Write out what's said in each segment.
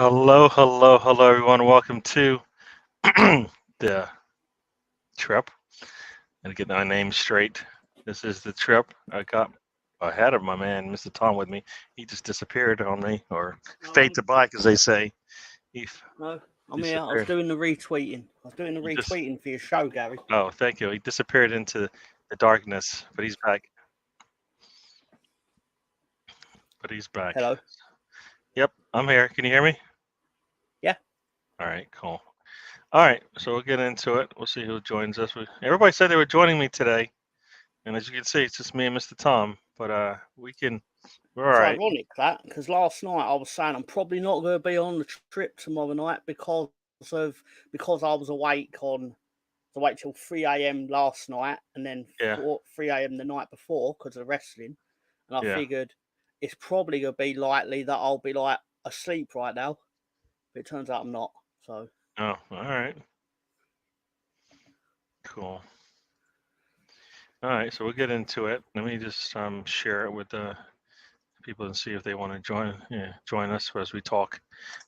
Hello, everyone. Welcome to the trip. And to get my name straight, this is the trip. I got ahead of my man, Mr. Tom, with me. He just disappeared on me, or No, fade to black, as they say. He no, I'm here. I was disappeared. doing the retweeting. I was doing the He just, retweeting for your show, Gary. oh, thank you. He disappeared into the darkness, but he's back. But he's back. Hello. Yep, I'm here. Can you hear me? Yeah. All right, cool. All right, so we'll get into it. We'll see who joins us. Everybody said they were joining me today. And as you can see, it's just me and Mr. Tom. But we're all It's right. ironic that because last night I was saying I'm probably not going to be on the trip tomorrow night because I was awake till 3 a.m. last night and then Yeah, 3 a.m. the night before because of wrestling, and I yeah. figured it's probably going to be likely that I'll be like asleep right now, but it turns out I'm not. So Oh, all right. Cool. All right, so we'll get into it. Let me just share it with the people and see if they want to join us as we talk.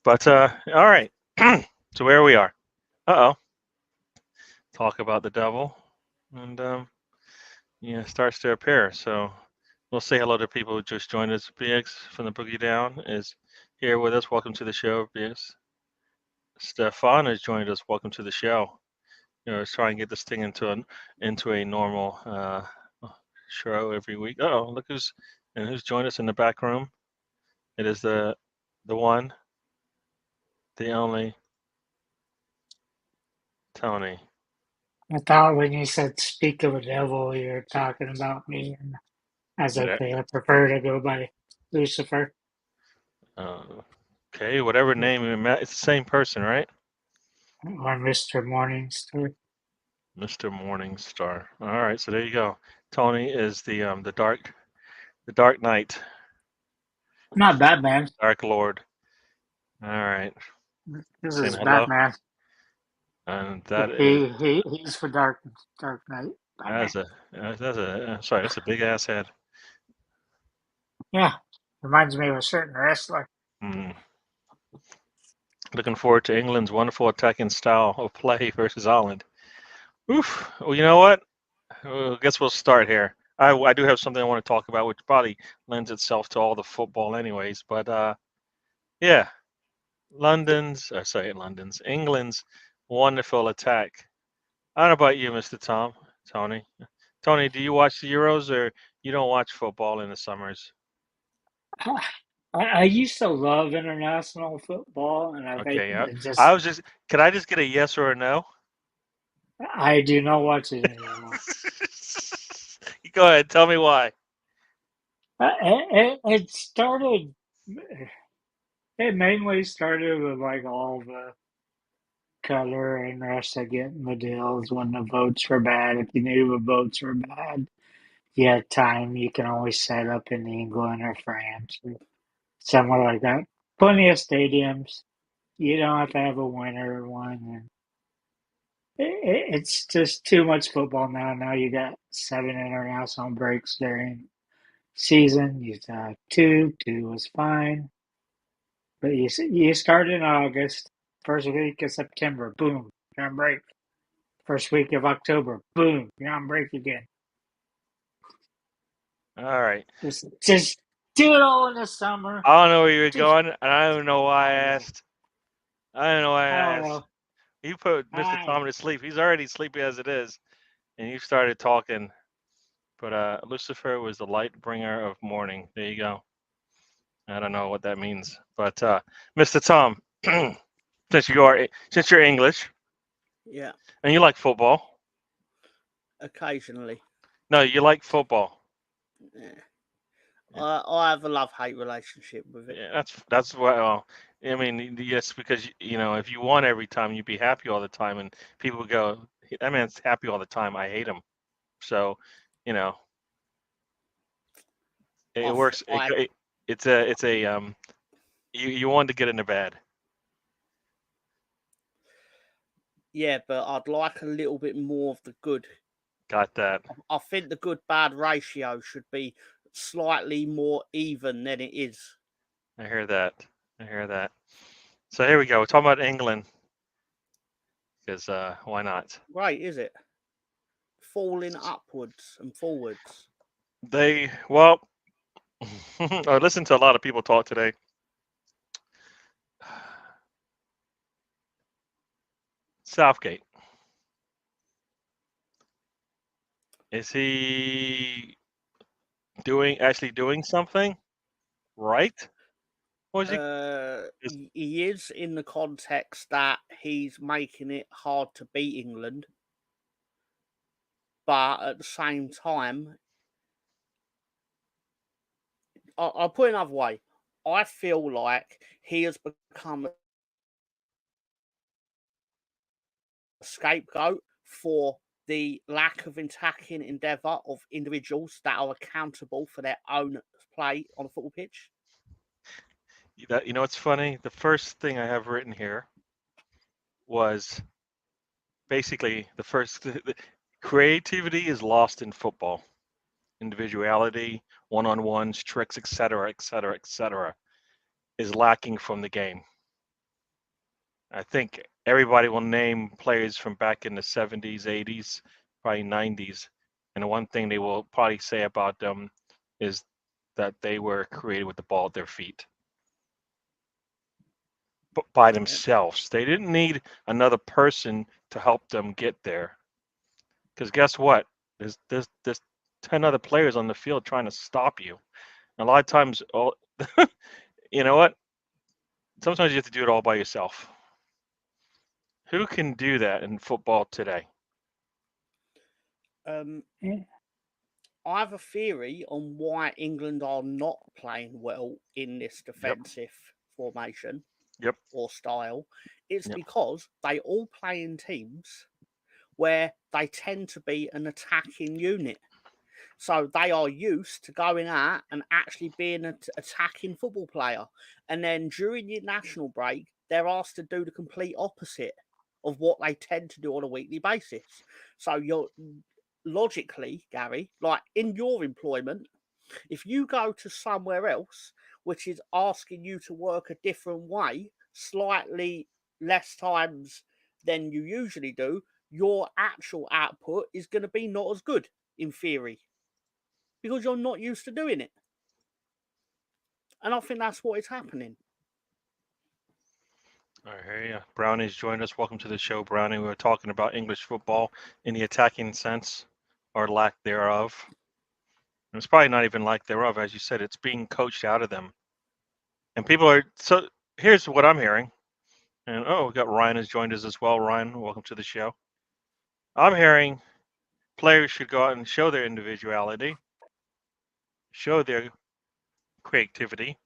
But all right. So where we are. Uh-oh. Talk about the devil. And starts to appear. So we'll say hello to people who just joined us. BX from the Boogie Down is here with us. Welcome to the show, BX. Stefan has joined us. Welcome to the show. Let's try and get this thing into a normal show every week. Oh, look who's joined us in the back room. It is the one, the only Tony. I thought when you said speak of the devil, you were talking about me, and that's Yeah. okay. I prefer to go by Lucifer. Okay, whatever name you met, it's the same person, right? Or Mr. Morningstar. Mr. Morningstar. All right, so there you go. Tony is the dark knight, Not Batman. Dark Lord. All right, This saying is hello, Batman. and that is He's for Dark Knight. Batman. that's a big ass head. Yeah, reminds me of a certain wrestler. Hmm. Looking forward to England's wonderful attacking style of play versus Holland. Oof. Well, you know what? I guess we'll start here. I do have something I want to talk about, which probably lends itself to all the football, anyways. But yeah, England's wonderful attack. I don't know about you, Mr. Tony. Tony, do you watch the Euros or you don't watch football in the summers? I used to love international football, and I think Okay, it I just was just. Could I just get a yes or a no? I do not watch it anymore. Go ahead. Tell me why. It started. It mainly started with like all the color and Russia getting the deals when the votes were bad. If you knew the votes were bad, you had time. You can always set up in England or France or somewhere like that. Plenty of stadiums. You don't have to have a winner or one. And it's just too much football now. Now you got 7 international breaks during season. You got two. Two was fine. But you start in August, first week of September, boom, you're on break. First week of October, boom, you're on break again. All right. Just do it all in the summer. I don't know where you were Just going, and I don't know why I I don't know. asked. I don't know why I I don't asked. know. You put Mr. I Tom to sleep. He's already sleepy as it is, and you started talking. But Lucifer was the light bringer of morning. There you go. I don't know what that means, but Mr. Tom, since you're English yeah, and you like football, occasionally. no, you like football. Yeah. I have a love-hate relationship with it. Yeah, that's what. I mean, yes, because if you won every time, you'd be happy all the time, and people go, "That man's happy all the time. I hate him." So, you know, it works. It's a you wanted to get into bed. Yeah, but I'd like a little bit more of the good. Got that. I think the good-bad ratio should be slightly more even than it is. I hear that. I hear that. So here we go. We're talking about England because why not? Great, is it? Falling upwards and forwards. Well, I listened to a lot of people talk today. Southgate. Is he actually doing something right? Or is he? He is in the context that he's making it hard to beat England, but at the same time, I'll put it another way. I feel like he has become a scapegoat for the lack of attacking endeavour of individuals that are accountable for their own play on a football pitch. You know what's funny? The first thing I have written here was basically the creativity is lost in football. Individuality, one-on-ones, tricks, etc., is lacking from the game. I think everybody will name players from back in the 70s, 80s, probably 90s, and the one thing they will probably say about them is that they were created with the ball at their feet by themselves. They didn't need another person to help them get there. Because guess what? There's 10 other players on the field trying to stop you. And a lot of times, you know what? Sometimes you have to do it all by yourself. Who can do that in football today? I have a theory on why England are not playing well in this defensive formation or style. It's because they all play in teams where they tend to be an attacking unit. So they are used to going out and actually being an attacking football player. And then during the national break, they're asked to do the complete opposite of what they tend to do on a weekly basis. So you're logically, Gary, like in your employment, if you go to somewhere else which is asking you to work a different way, slightly less times than you usually do, your actual output is going to be not as good in theory because you're not used to doing it. And I think that's what is happening. All right, yeah. Brownie's joined us. Welcome to the show, Brownie. We were talking about English football in the attacking sense or lack thereof. And it's probably not even lack thereof, as you said. It's being coached out of them. And people are so. Here's what I'm hearing. And we got Ryan has joined us as well. Ryan, welcome to the show. I'm hearing players should go out and show their individuality, show their creativity,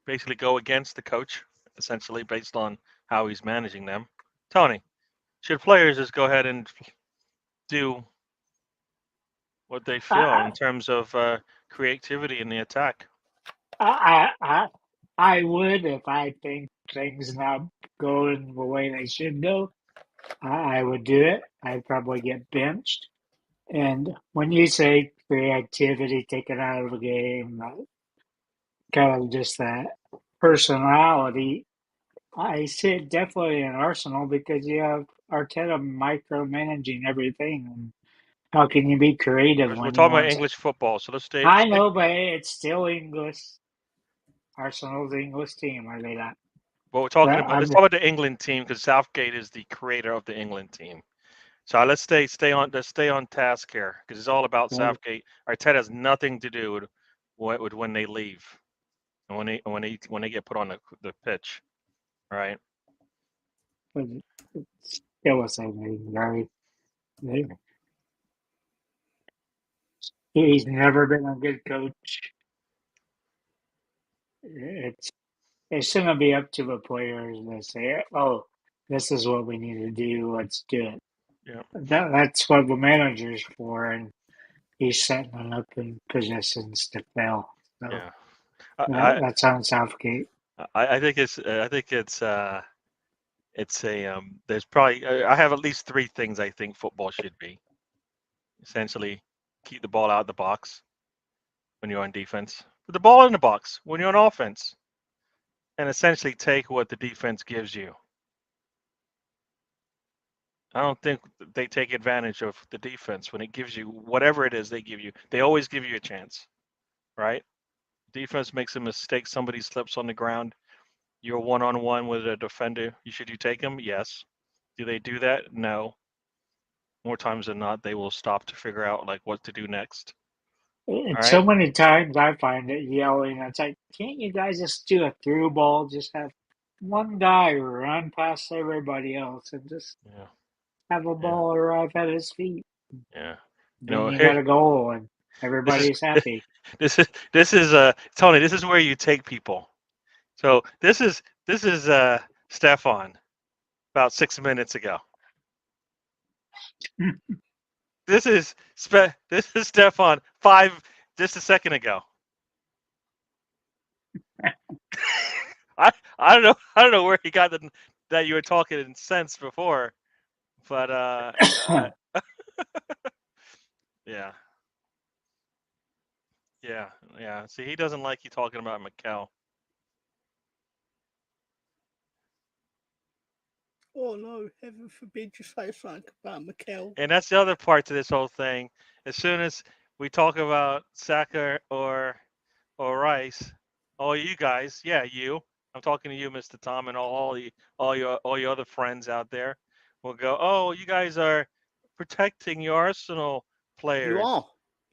basically go against the coach, essentially based on how he's managing them. Tony, should players just go ahead and do what they feel in terms of creativity in the attack? I would if I think things not going the way they should go. I would do it. I'd probably get benched. And when you say creativity taken out of the game, kind of just that personality, I see it definitely in Arsenal because you have Arteta micromanaging everything. And how can you be creative We're when he talking about wants? English football, so let's stay. I know, but it's still English. Arsenal's the English team, are they not? Well, we're talking about. Let's talk about the England team because Southgate is the creator of the England team. So let's stay on task here because it's all about Southgate. Arteta has nothing to do with when they leave and when they get put on the pitch, right? It was very. He's never been a good coach. It shouldn't be up to the players to say, "Oh, this is what we need to do. Let's do it." Yeah, that's what the manager's for, and he's setting them up in positions to fail. So yeah. that's on Southgate. I think it's there's probably I have at least three things I think football should be. Essentially, keep the ball out of the box when you're on defense. Put the ball in the box when you're on offense. and essentially take what the defense gives you. I don't think they take advantage of the defense when it gives you whatever it is they give you. They always give you a chance, right? Defense makes a mistake. Somebody slips on the ground. You're one-on-one with a defender. Should you take him? Yes. Do they do that? No. More times than not, they will stop to figure out like what to do next. And so many times I find it yelling. It's like, can't you guys just do a through ball? Just have one guy run past everybody else and just have a ball arrive at his feet. Yeah. Then you got a goal and everybody's happy. This is Tony. This is where you take people. So this is Stefan about 6 minutes ago. This is Stefan just a second ago. I don't know where he got that you were talking in sense before, but yeah. See, he doesn't like you talking about Mikel. Oh no, heaven forbid you say something about Mikel. And that's the other part to this whole thing. As soon as we talk about Saka or Rice, all you guys, you. I'm talking to you, Mr. Tom, and all your other friends out there will go, oh, you guys are protecting your Arsenal players.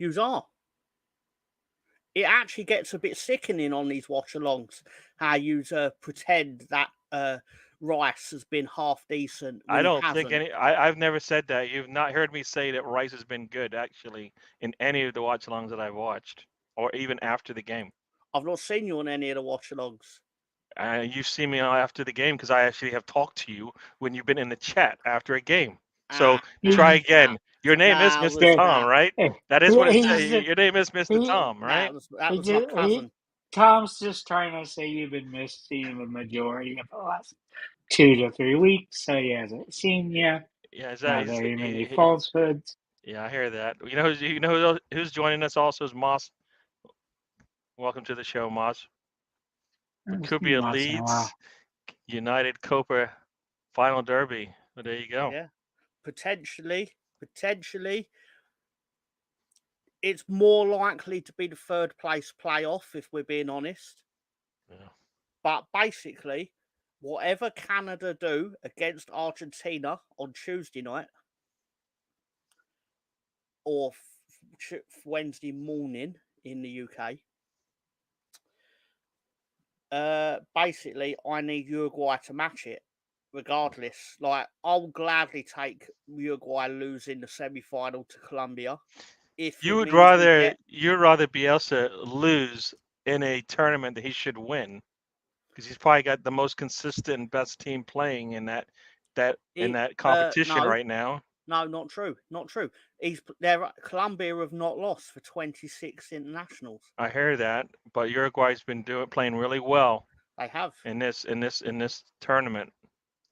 You are. It actually gets a bit sickening on these watch-alongs, how you pretend that Rice has been half decent. I don't think I've never said that. You've not heard me say that Rice has been good, actually, in any of the watch-alongs that I've watched, or even after the game. I've not seen you on any of the watch-alongs. You've seen me after the game because I actually have talked to you when you've been in the chat after a game. So try again. Your name is Mr. Tom, right? That is what it says. Your name is Mr. Tom, right? That was my cousin. Tom's just trying to say you've been missing the majority of the last 2 to 3 weeks, so he hasn't seen you. Yeah, is that very many falsehoods? Yeah, I hear that. You know who's joining us also is Moss. Welcome to the show, Moss. It could be a Leeds United Copa final derby. But there you go. Yeah, potentially. It's more likely to be the third place playoff, if we're being honest. Yeah. But basically, whatever Canada do against Argentina on Tuesday night or Wednesday morning in the UK, basically, I need Uruguay to match it, regardless. Like, I'll gladly take Uruguay losing the semi-final to Colombia. You'd rather Bielsa lose in a tournament that he should win, because he's probably got the most consistent and best team playing in that competition right now. No, not true. Colombia have not lost for 26 internationals. I hear that, but Uruguay's been playing really well. They have in this tournament.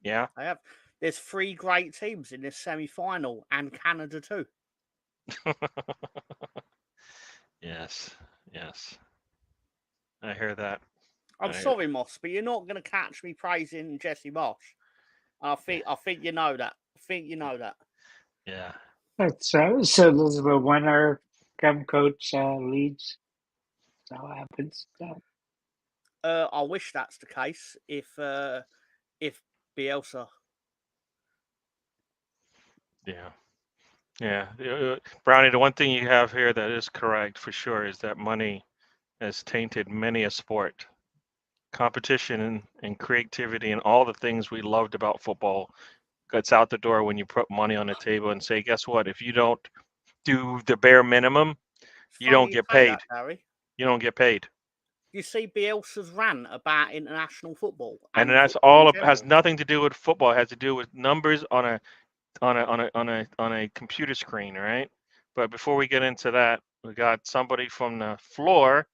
Yeah, they have. There's 3 great teams in this semi-final, and Canada too. Yes. I hear that. I'm sorry, Moss, but you're not going to catch me praising Jesse Marsh. I think you know that. Yeah. So does the winner come coach Leeds? That happens. I wish that's the case. If Bielsa. Yeah. Brownie, the one thing you have here that is correct for sure is that money has tainted many a sport. Competition and creativity and all the things we loved about football gets out the door when you put money on the table and say, guess what? If you don't do the bare minimum, you don't get paid. You don't get paid. You see Bielsa's rant about international football, and that's all. It has nothing to do with football. It has to do with numbers on a computer screen, right? But before we get into that, we got somebody from the floor.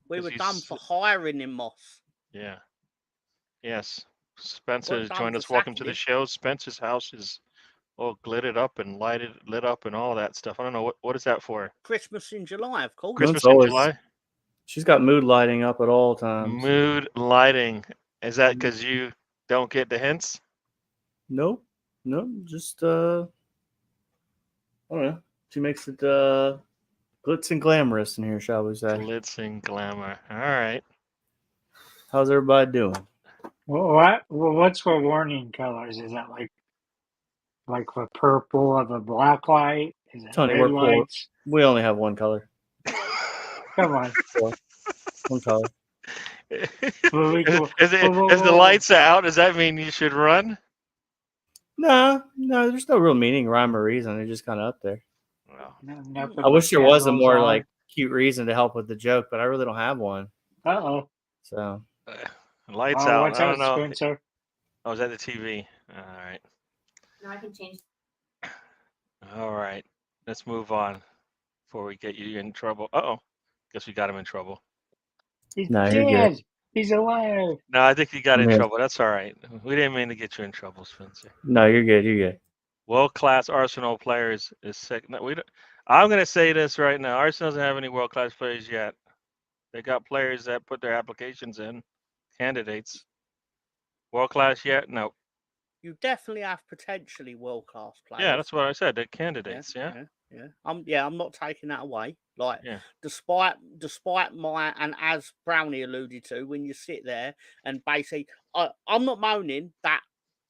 We were done for hiring him, Moss. Yeah. Yes. Spencer has joined us. Welcome to the show. Spencer's house is all glittered up and lit up and all that stuff. I don't know what is that for? Christmas in July, of course. Christmas in July. She's got mood lighting up at all times. Mood lighting. Is that because you don't get the hints? Nope. Just I don't know. She makes it glitz and glamorous in here, shall we say? Glitz and glamour. All right. How's everybody doing? What's for warning colors? Is that like the purple of a black light? Is it Tony, red we're poor. lights? We only have one color. Come on. One color. If the lights out, does that mean you should run? No, there's no real meaning, rhyme, or reason. They're just kind of up there. Well, I wish there was a more like cute reason to help with the joke, but I really don't have one. Uh-oh. So lights out. What's I don't know. Spencer? Oh, is that the TV? All right. No, I can change. All right. Let's move on before we get you in trouble. Uh-oh. Guess we got him in trouble. He's No, you're dead. good. He's alive. No, I think you got in Yeah. trouble. That's all right. We didn't mean to get you in trouble, Spencer. No, you're good. You're good. World-class Arsenal players is second. No, I'm going to say this right now. Arsenal doesn't have any world-class players yet. They got players that put their applications in, candidates. World-class yet? No. You definitely have potentially world-class players. Yeah, that's what I said. They're candidates. Yeah. I'm not taking that away. Like, Yeah. despite my, and as Brownie alluded to, when you sit there and basically, I'm not moaning that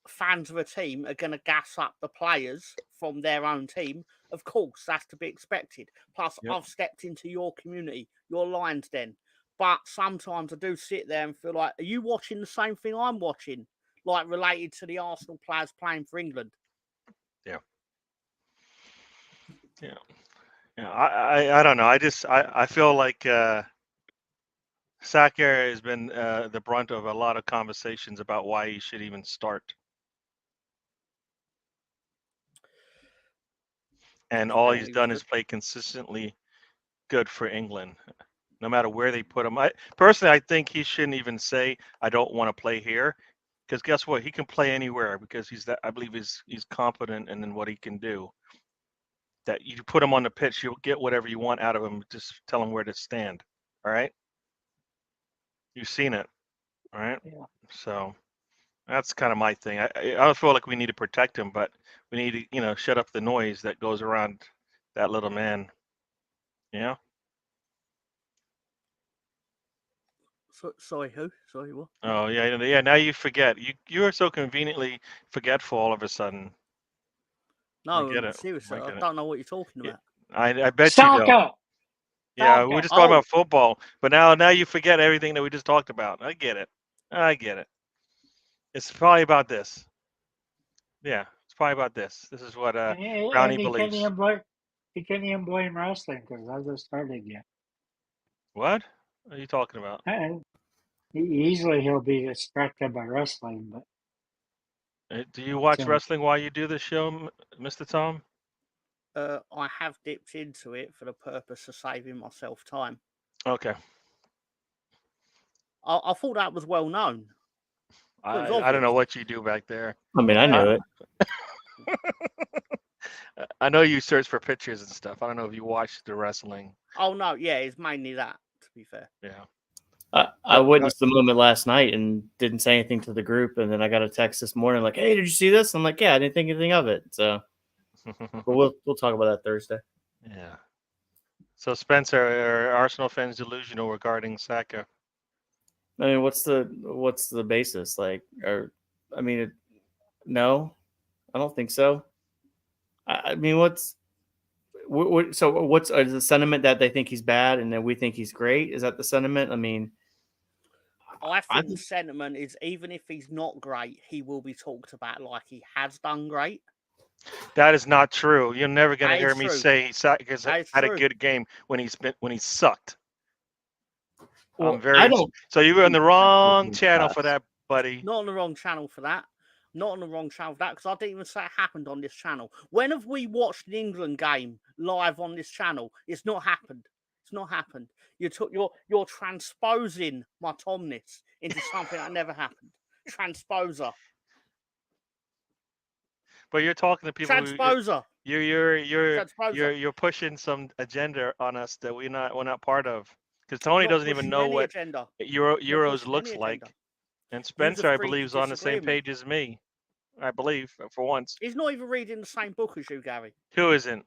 fans of a team are going to gas up the players from their own team. Of course, that's to be expected. Plus, Yep. I've stepped into your community, your Lions Den. But sometimes I do sit there and feel like, are you watching the same thing I'm watching? Like, related to the Arsenal players playing for England. Yeah. I don't know. I feel like Saka has been the brunt of a lot of conversations about why he should even start. And all he's done is play consistently good for England, no matter where they put him. Personally, I think he shouldn't even say, I don't want to play here. Because guess what? He can play anywhere because I believe he's confident in what he can do. That you put him on the pitch, you'll get whatever you want out of him. Just tell him where to stand. All right. You've seen it. All right. Yeah. So that's kind of my thing. I feel like we need to protect him, but we need to, shut up the noise that goes around that little man. Yeah. Sorry, who? Sorry, what? Oh yeah. Now you forget. You are so conveniently forgetful all of a sudden. No, I get it. seriously, I I get it. don't know what you're talking about. I bet you don't. Saka! Yeah, we're just talking about football, but now you forget everything that we just talked about. I get it. It's probably about this. Yeah, it's probably about this. This is what Brownie believes. He can't even blame wrestling because it hasn't started yet. What are you talking about? Usually he'll be distracted by wrestling, but do you watch wrestling while you do this show, Mr. Tom? I have dipped into it for the purpose of saving myself time. Okay. I thought that was well known. I don't know what you do back there. I mean, I knew it. I know you search for pictures and stuff. I don't know if you watch the wrestling. Oh no, yeah, it's mainly that. To be fair. Yeah. I witnessed the moment last night and didn't say anything to the group, and then I got a text this morning like, "Hey, did you see this?" I'm like, "Yeah, I didn't think anything of it." So, but we'll talk about that Thursday. Yeah. So Spencer, are Arsenal fans delusional regarding Saka? I mean, what's the basis? Like, no, I don't think so. I mean, what's the sentiment that they think he's bad and then we think he's great? Is that the sentiment? I mean, I think the sentiment is even if he's not great, he will be talked about like he has done great. That is not true. You're never going to hear me say Saka's had a good game when he sucked. Well, So you were on the wrong channel for that, buddy. Not on the wrong channel for that. Not on the wrong channel for that, because I didn't even say it happened on this channel. When have we watched an England game live on this channel? It's not happened. It's not happened. You're transposing my Tomness into something that never happened. Transposer. But you're talking to people. Transposer. You're pushing some agenda on us that we're not part of. because Tony Not doesn't even pushing know any what agenda. Euros pushing looks any like. agenda. And Spencer, I free believe, to is on the disagree same with me. page as me. I believe, for once. He's not even reading the same book as you, Gary. Who isn't?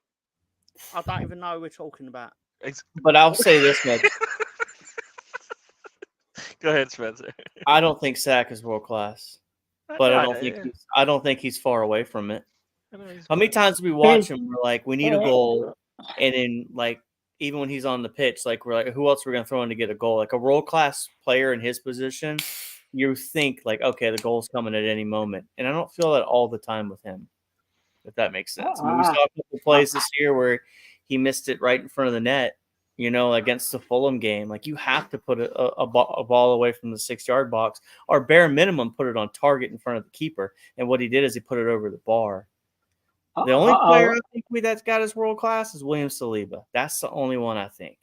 I don't even know who we're talking about. But I'll say this much. Go ahead, Spencer. I don't think Sack is world class, but I don't think he's far away from it. How many times we watch him? We're like, we need a goal, and then like even when he's on the pitch, like we're like, who else we're gonna throw in to get a goal? Like a world class player in his position, you think like, okay, the goal's coming at any moment, and I don't feel that all the time with him. If that makes sense. I mean, we saw a couple plays this year where he missed it right in front of the net. You know, against the Fulham game, like you have to put a ball away from the 6-yard box, or bare minimum put it on target in front of the keeper. And what he did is he put it over the bar. The only player I think that's got his world class is William Saliba. That's the only one I think.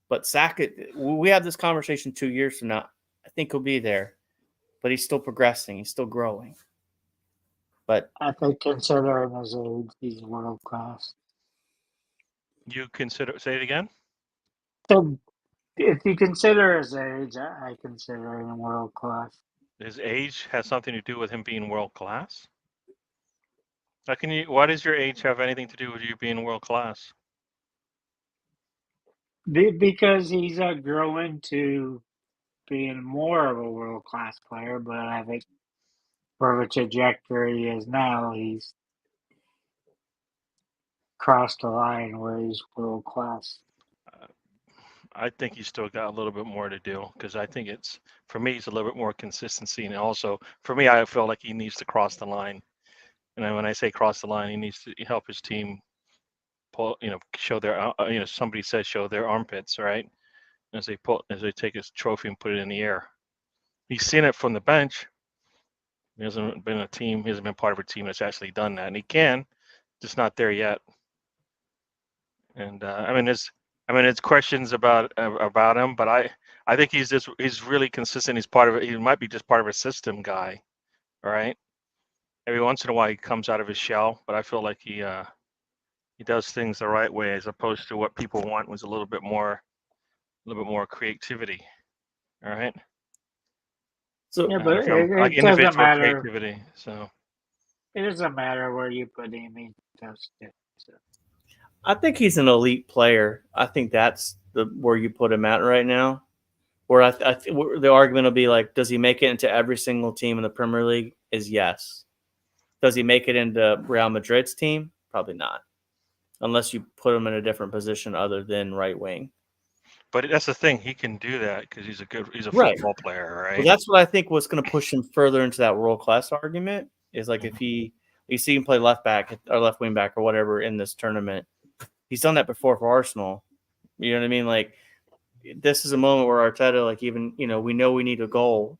But Sackett, we have this conversation 2 years from now. I think he'll be there, but he's still progressing. He's still growing. But I think considering his age, he's world class. You consider? Say it again. So, if you consider his age, I consider him world class. His age has something to do with him being world class. How can you? Why does your age have anything to do with you being world class? Because he's growing to being more of a world class player, but I think for the trajectory he is now, he's crossed the line where he's world class. I think he's still got a little bit more to do, because I think it's, for me, it's a little bit more consistency, and also for me, I feel like he needs to cross the line. And when I say cross the line, he needs to help his team pull, show their, somebody says show their armpits, right? As they take his trophy and put it in the air. He's seen it from the bench. He hasn't been part of a team that's actually done that, and he can, just not there yet. And it's questions about him, but I think he's really consistent. He might be just part of a system guy, all right? Every once in a while he comes out of his shell, but I feel like he does things the right way, as opposed to what people want was a little bit more creativity. All right. So, yeah, but it doesn't matter. Creativity, so it doesn't matter where you put him. He does it. So. I think he's an elite player. I think that's where you put him at right now. Where the argument will be like, does he make it into every single team in the Premier League? Is yes. Does he make it into Real Madrid's team? Probably not, unless you put him in a different position other than right wing. But that's the thing; he can do that because he's a right. football player, right? Well, that's what I think was going to push him further into that world class argument. Is like if you see him play left back or left wing back or whatever in this tournament. He's done that before for Arsenal. You know what I mean? Like, this is a moment where Arteta, like, even, we know we need a goal.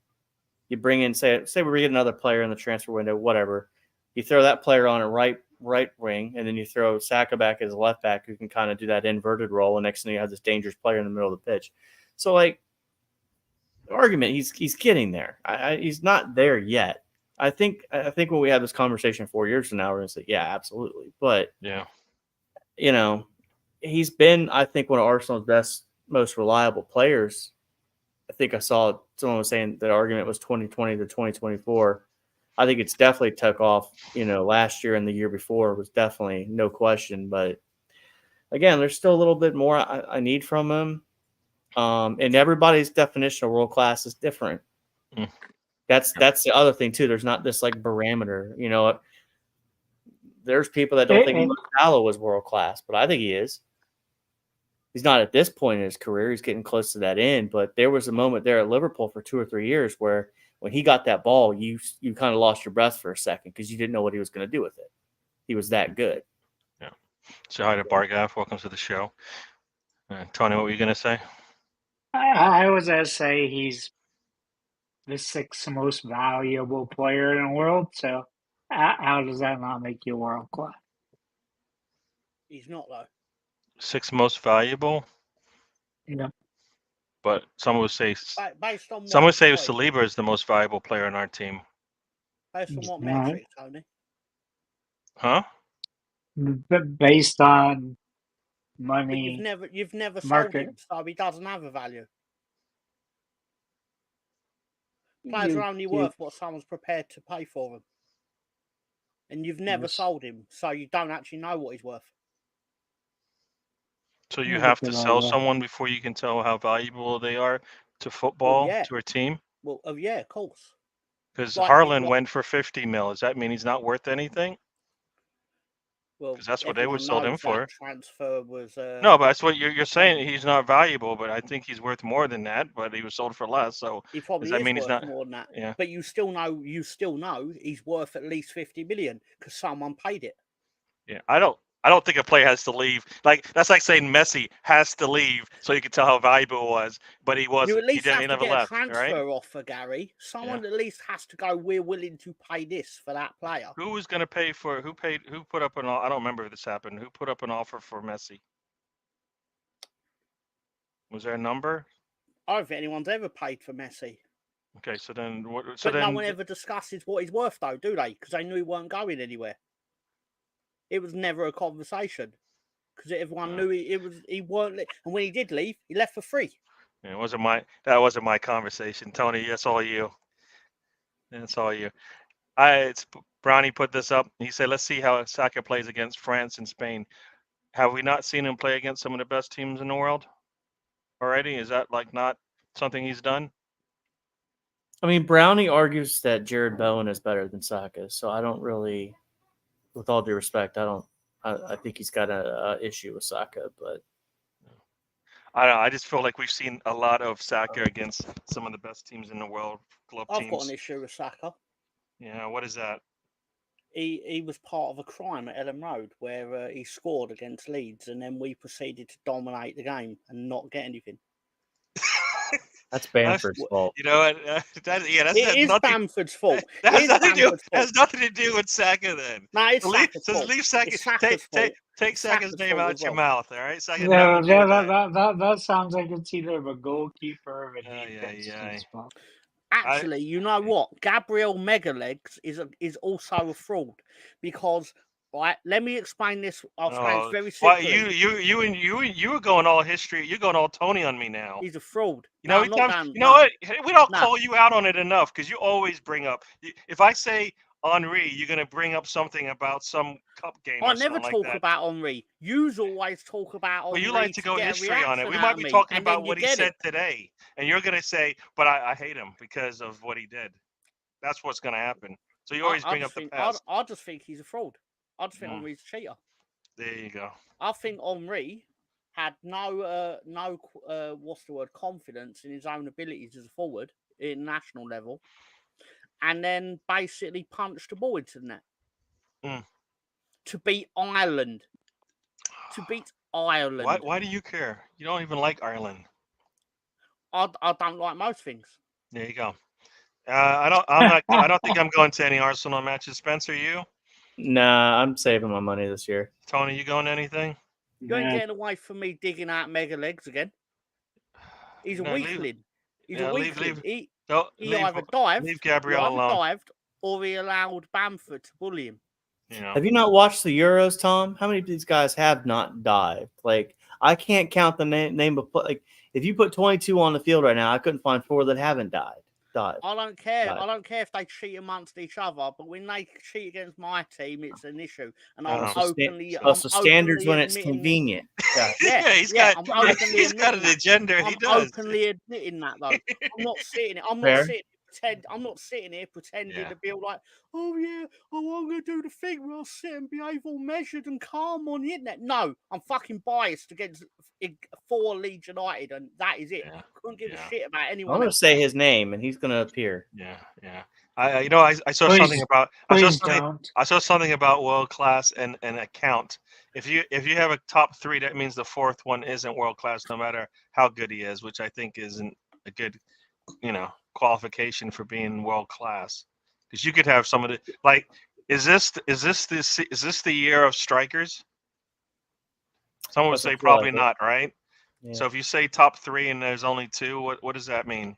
You bring in, say we get another player in the transfer window, whatever. You throw that player on a right wing, and then you throw Saka back as a left back who can kind of do that inverted role. And next thing you have this dangerous player in the middle of the pitch. So, like, the argument, he's getting there. He's not there yet. I think when we have this conversation 4 years from now, we're going to say, yeah, absolutely. But, yeah. He's been, I think, one of Arsenal's best, most reliable players. I think I saw someone was saying the argument was 2020 to 2024. I think it's definitely took off, last year and the year before was definitely no question. But again, there's still a little bit more I need from him. And everybody's definition of world class is different. Mm. That's the other thing too. There's not this like barometer, There's people that don't think Salah was world class, but I think he is. He's not at this point in his career. He's getting close to that end. But there was a moment there at Liverpool for 2 or 3 years where when he got that ball, you kind of lost your breath for a second because you didn't know what he was going to do with it. He was that good. Yeah. So hi to Bargaff. Welcome to the show. Tony, what were you going to say? I was going to say he's the 6th most valuable player in the world. So how does that not make you world class? He's not, though. 6th most valuable? Yeah. But some would say based on Saliba is the most valuable player on our team. Based on what metric, Tony? Huh? Based on money. But you've never sold market. him, so he doesn't have a value. Players are only worth what someone's prepared to pay for them. And you've never sold him, so you don't actually know what he's worth. So you have to sell someone before you can tell how valuable they are to football, to a team? Well, yeah, of course. Because Harlan went for 50 mil. Does that mean he's not worth anything? Well, because that's what they would sold him for. Transfer was no, but that's what you're saying. He's not valuable, but I think he's worth more than that. But he was sold for less, so he probably is worth more than that. Yeah, but you still know he's worth at least 50 million because someone paid it. Yeah, I don't think a player has to leave. Like that's like saying Messi has to leave so you can tell how valuable it was, but he wasn't. You at least have to never get left, a transfer right? offer, Gary. Someone at least has to go. We're willing to pay this for that player. Who was going to pay for? Who paid? Who put up an? I don't remember if this happened. Who put up an offer for Messi? Was there a number? I don't think anyone's ever paid for Messi. Okay, so then what? But no one ever discusses what he's worth, though, do they? Because they knew he weren't going anywhere. It was never a conversation because everyone knew he weren't. And when he did leave, he left for free. Yeah, that wasn't my conversation, Tony. That's all you. That's all you. Brownie put this up. He said, "Let's see how Saka plays against France and Spain. Have we not seen him play against some of the best teams in the world already? Is that like not something he's done?" I mean, Brownie argues that Jared Bowen is better than Saka, so I don't really, with all due respect, I think he's got an issue with Saka, but I don't know. I just feel like we've seen a lot of Saka against some of the best teams in the world, club teams. I've got an issue with Saka. Yeah, what is that? He was part of a crime at Ellen Road where he scored against Leeds, and then we proceeded to dominate the game and not get anything. That's Bamford's fault. You know what? It is Bamford's fault. That has nothing to do with Saka then. No, it's Saka's fault. Leave Saka. Take Saka's name out your mouth, all right? Saka that sounds like it's either of a goalkeeper or a defenseman's fault. Actually, you know what? Gabriel Megalegs is also a fraud because. Right, let me explain this. I'll explain it very simply. You were going all history. You're going all Tony on me now. He's a fraud. You know what? We don't call you out on it enough because you always bring up. If I say Henri, you're going to bring up something about some cup game. I never talk about Henri. You always talk about Henri. Well, you like to go history on it. We might be talking about what he said today, and you're going to say, "But I hate him because of what he did." That's what's going to happen. So you always bring up the past. I just think he's a fraud. I just think Henri's a cheater. There you go. I think Henri had no confidence in his own abilities as a forward at national level, and then basically punched the ball into the net to beat Ireland. Why do you care? You don't even like Ireland. I don't like most things. There you go. I don't think I'm going to any Arsenal matches. Spencer, you? Nah, I'm saving my money this year. Tony, you going to anything? You ain't getting away from me digging out mega legs again. He's a weakling. He's a weakling. He either dived or he allowed Bamford to bully him. You know. Have you not watched the Euros, Tom? How many of these guys have not dived? Like, I can't count the name of like. If you put 22 on the field right now, I couldn't find 4 that haven't dived. I don't care. I don't care if they cheat amongst each other, but when they cheat against my team, it's an issue. And I'm openly. Standards when it's convenient. He's got an agenda. I'm openly admitting that though. I'm not sitting here pretending to be like, oh yeah, I'm gonna do the thing where I'll sit and behave all measured and calm on the internet. No, I'm fucking biased against 4 Leeds United, and that is it. Yeah. Couldn't give a shit about anyone. I'm gonna say his name, and he's gonna appear. Yeah. I saw something about. I saw something about world class and a count. If you have a top 3, that means the 4th one isn't world class, no matter how good he is, which I think isn't a good, qualification for being world class. Because you could have some of the like. Is this the year of strikers? Someone would say probably not, right? Yeah. So if you say top 3 and there's only 2, what does that mean?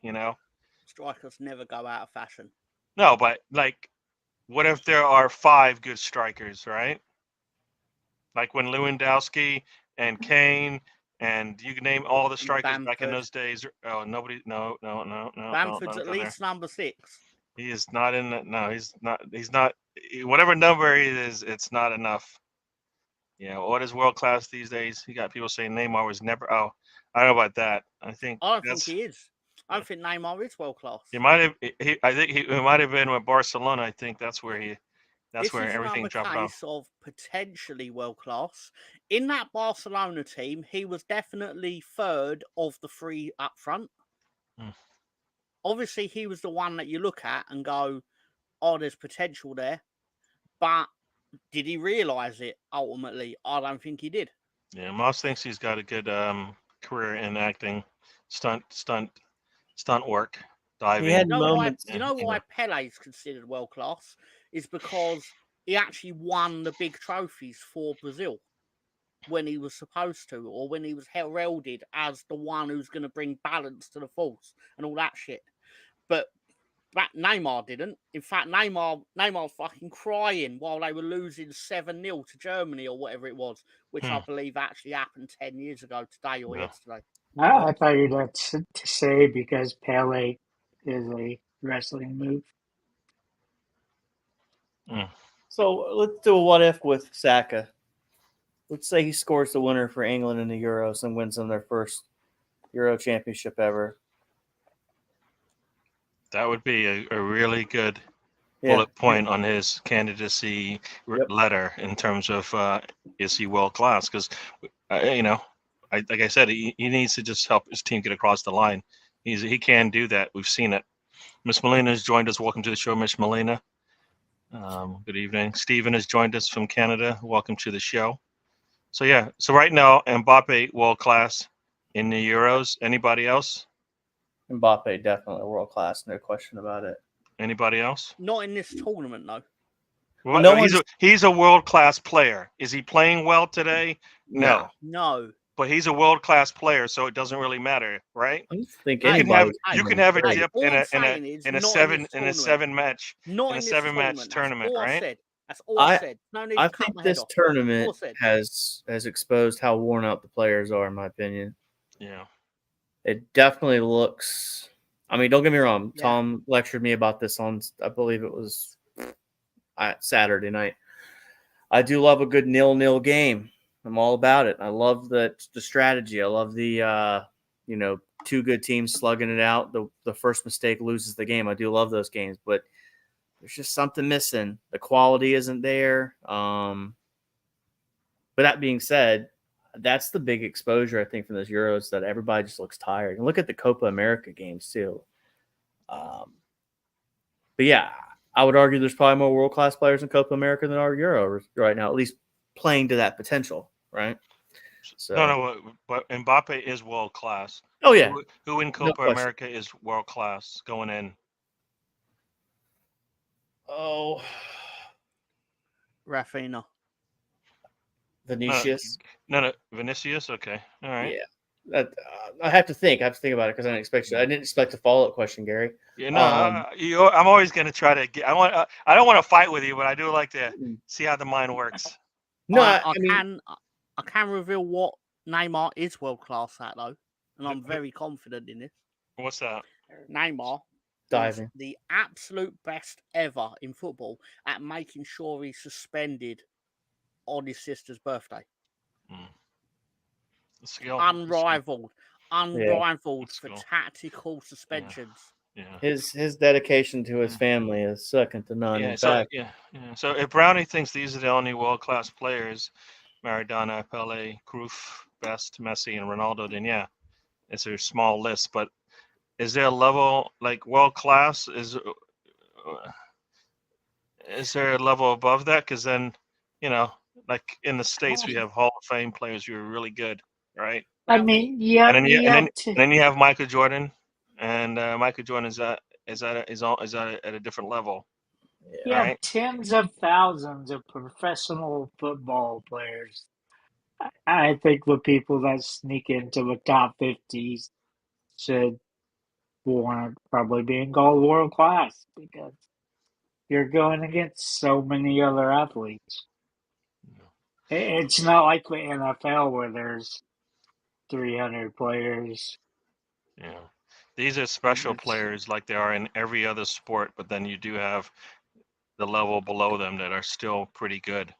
Strikers never go out of fashion. No, but like, what if there are 5 good strikers, right? Like when Lewandowski and Kane, and you can name all the strikers back in Bamford. those days. Oh, nobody. No. Bamford's at least number 6. He is not in that. No, he's not. He's not. Whatever number he is, it's not enough. Yeah, what is world class these days? You got people saying Neymar was never. Oh, I don't know about that. I don't think he is. I don't think Neymar is world class. He might have. I think he might have been with Barcelona. I think that's where he. That's where everything dropped off. This is another case of potentially world class. In that Barcelona team, he was definitely third of the 3 up front. Obviously, he was the one that you look at and go, "Oh, there's potential there," but did he realise it ultimately? I don't think he did. Yeah, Moss thinks he's got a good career in acting, stunt work, diving. He had moments. You know why Pele's considered world class is because he actually won the big trophies for Brazil when he was supposed to, or when he was heralded as the one who's going to bring balance to the force and all that shit. But Neymar didn't. In fact, Neymar fucking crying while they were losing 7-0 to Germany or whatever it was, which I believe actually happened 10 years ago today or yesterday. I thought you had to say because Pele is a wrestling move. So let's do a what if with Saka. Let's say he scores the winner for England in the Euros and wins them their first Euro championship ever. That would be a really good bullet point on his candidacy letter in terms of is he world class? Because like I said, he needs to just help his team get across the line. He can do that. We've seen it. Miss Molina has joined us. Welcome to the show, Miss Molina. Good evening. Stephen has joined us from Canada. Welcome to the show. So yeah, so right now Mbappe world class in the Euros. Anybody else? Mbappe definitely world class, no question about it. Anybody else? Not in this tournament, though. Well, no, he's a world class player. Is he playing well today? No. But he's a world class player, so it doesn't really matter, right? I think you can have a dip in a seven match tournament, right? That's all I said. No need to cut think my this head off. tournament has exposed how worn out the players are, in my opinion. Yeah. It definitely looks. I mean, don't get me wrong. Yeah. Tom lectured me about this on, I believe it was Saturday night. I do love a good 0-0 game. I'm all about it. I love the strategy. I love the two good teams slugging it out. The first mistake loses the game. I do love those games, but there's just something missing. The quality isn't there. But that being said, that's the big exposure, I think, from those Euros, that everybody just looks tired. And look at the Copa America games, too. But, yeah, I would argue there's probably more world-class players in Copa America than are Euro right now, at least playing to that potential, right? So. No, but Mbappe is world-class. Oh, yeah. Who in Copa America is world-class going in? Oh. Rafinha. Vinicius. No, Vinicius. Okay, all right. Yeah, I have to think. I have to think about it because I didn't expect a follow-up question, Gary. Yeah, no, I'm always going to try to get. I don't want to fight with you, but I do like to see how the mind works. No, I can reveal what Neymar is world class at though, and I'm very confident in this. What's that? Neymar is the absolute best ever in football at making sure he's suspended on his sister's birthday. Unrivaled for tactical suspensions. Yeah. His dedication to his family is second to none. So if Brownie thinks these are the only world-class players, Maradona, Pele, Cruyff, Best, Messi, and Ronaldo, then yeah, it's a small list. But is there a level like world-class? Is there a level above that? Because then, like in the States, we have Hall of Fame players who are really good, right? I mean, yeah. And then you have Michael Jordan, and Michael Jordan is at a different level. You have tens of thousands of professional football players. I think the people that sneak into the top 50s should warrant probably being called world class because you're going against so many other athletes. It's not like the NFL where there's 300 players. Yeah. These are special players like they are in every other sport, but then you do have the level below them that are still pretty good.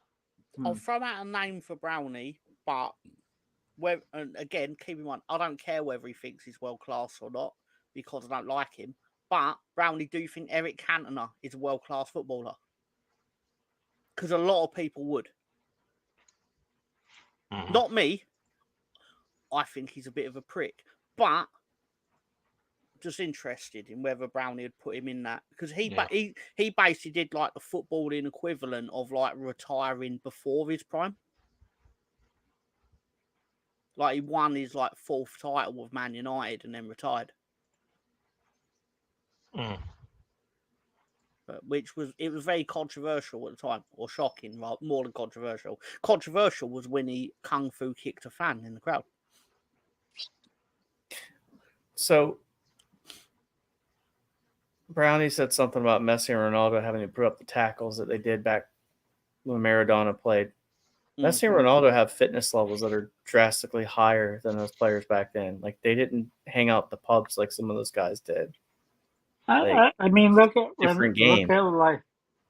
I'll throw out a name for Brownie, but and again, keep in mind, I don't care whether he thinks he's world class or not because I don't like him. But Brownie, do you think Eric Cantona is a world class footballer? Because a lot of people would. Mm-hmm. Not me. I think he's a bit of a prick, but just interested in whether Brownie would put him in that because he basically did like the footballing equivalent of like retiring before his prime. Like he won his like 4th title with Man United and then retired. Which was very controversial at the time, or shocking, right? More than controversial. Controversial was when he kung fu kicked a fan in the crowd. So Brownie said something about Messi and Ronaldo having to put up the tackles that they did back when Maradona played. Messi and Ronaldo have fitness levels that are drastically higher than those players back then. Like they didn't hang out the pubs like some of those guys did. I mean, look at different game.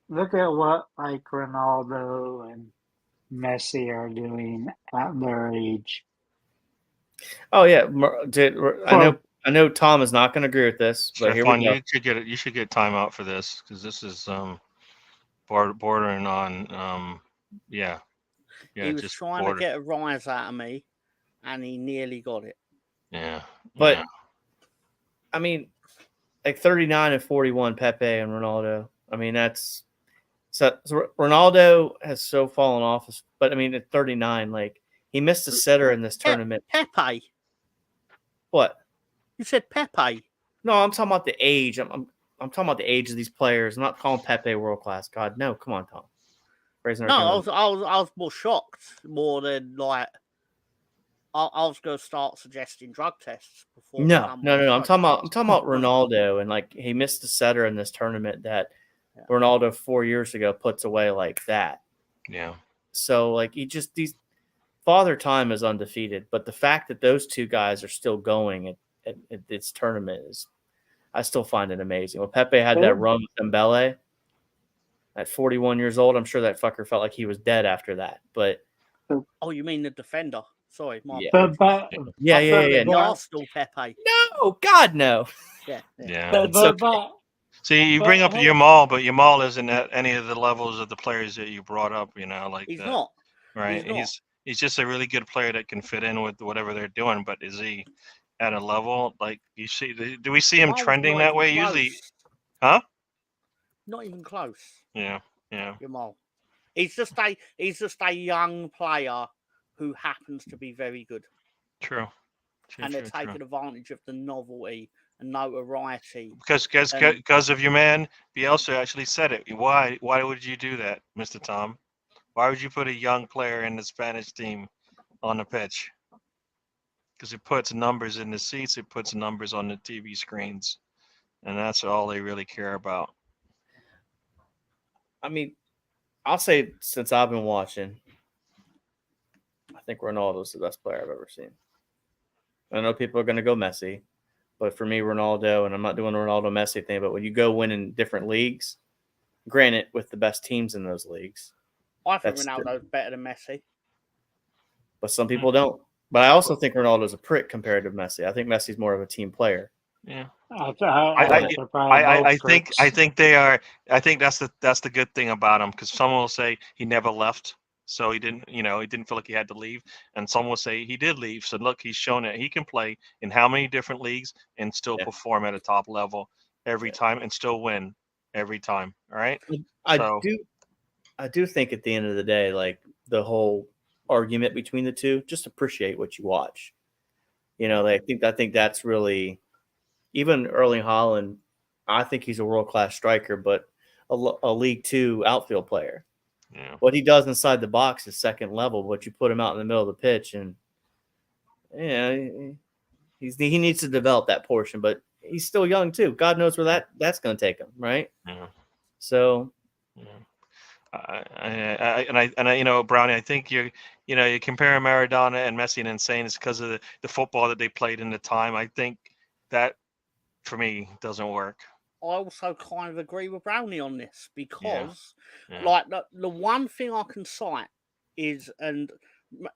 Look at what like Ronaldo and Messi are doing at their age. Oh yeah, I know Tom is not going to agree with this, but here we go. You should get timeout for this because this is bordering on yeah. He was trying to get a rise out of me, and he nearly got it. Yeah, but I mean, like 39 and 41, Pepe and Ronaldo. I mean, that's so Ronaldo has so fallen off. But I mean, at 39, like he missed a setter in this tournament. Pepe. What? You said Pepe. No, I'm talking about the age. I'm talking about the age of these players. I'm not calling Pepe world class. God, no, come on, Tom. I was more shocked more than like I was going to start suggesting drug tests before. No. I'm talking about Ronaldo, and like he missed a setter in this tournament that Ronaldo 4 years ago puts away like that. Yeah. So like these Father Time is undefeated, but the fact that those two guys are still going at this tournament is, I still find it amazing. When Pepe had that run with Dembele at 41 years old, I'm sure that fucker felt like he was dead after that. But you mean the defender? Sorry, my yeah. Arsenal Pepe. No, God, no. Yeah. See, you bring up Yamal, but Yamal isn't at any of the levels of the players that you brought up. You know, like he's not right. He's just a really good player that can fit in with whatever they're doing. But is he at a level like you see? Do we see him trending that way usually? Huh? Not even close. Yeah. Jamal. He's just a young player who happens to be very good. True. And they're taking advantage of the novelty and notoriety. Because of your man, Bielsa actually said it. Why would you do that, Mr. Tom? Why would you put a young player in the Spanish team on the pitch? Because it puts numbers in the seats, it puts numbers on the TV screens, and that's all they really care about. I mean, I'll say since I've been watching, I think Ronaldo's the best player I've ever seen. I know people are going to go Messi, but for me, Ronaldo, and I'm not doing a Ronaldo-Messi thing, but when you go win in different leagues, granted, with the best teams in those leagues. I think Ronaldo's better than Messi. But some people don't. But I also think Ronaldo's a prick compared to Messi. I think Messi's more of a team player. Yeah. I think they are. I think that's the good thing about him, because someone will say he never left, so he didn't feel like he had to leave, and someone will say he did leave. So look, he's shown that he can play in how many different leagues and still perform at a top level every time and still win every time. All right. I do think at the end of the day, like the whole argument between the two, just appreciate what you watch. You know, I think that's really. Even Erling Haaland, I think he's a world-class striker, but a League Two outfield player. Yeah. What he does inside the box is second level, but you put him out in the middle of the pitch, and he needs to develop that portion. But he's still young too. God knows where that's going to take him, right? Yeah. So, Brownie, I think you compare Maradona and Messi and saying it's because of the football that they played in the time. I think that, for me, doesn't work. I also kind of agree with Brownie on this because, like, the one thing I can cite is, and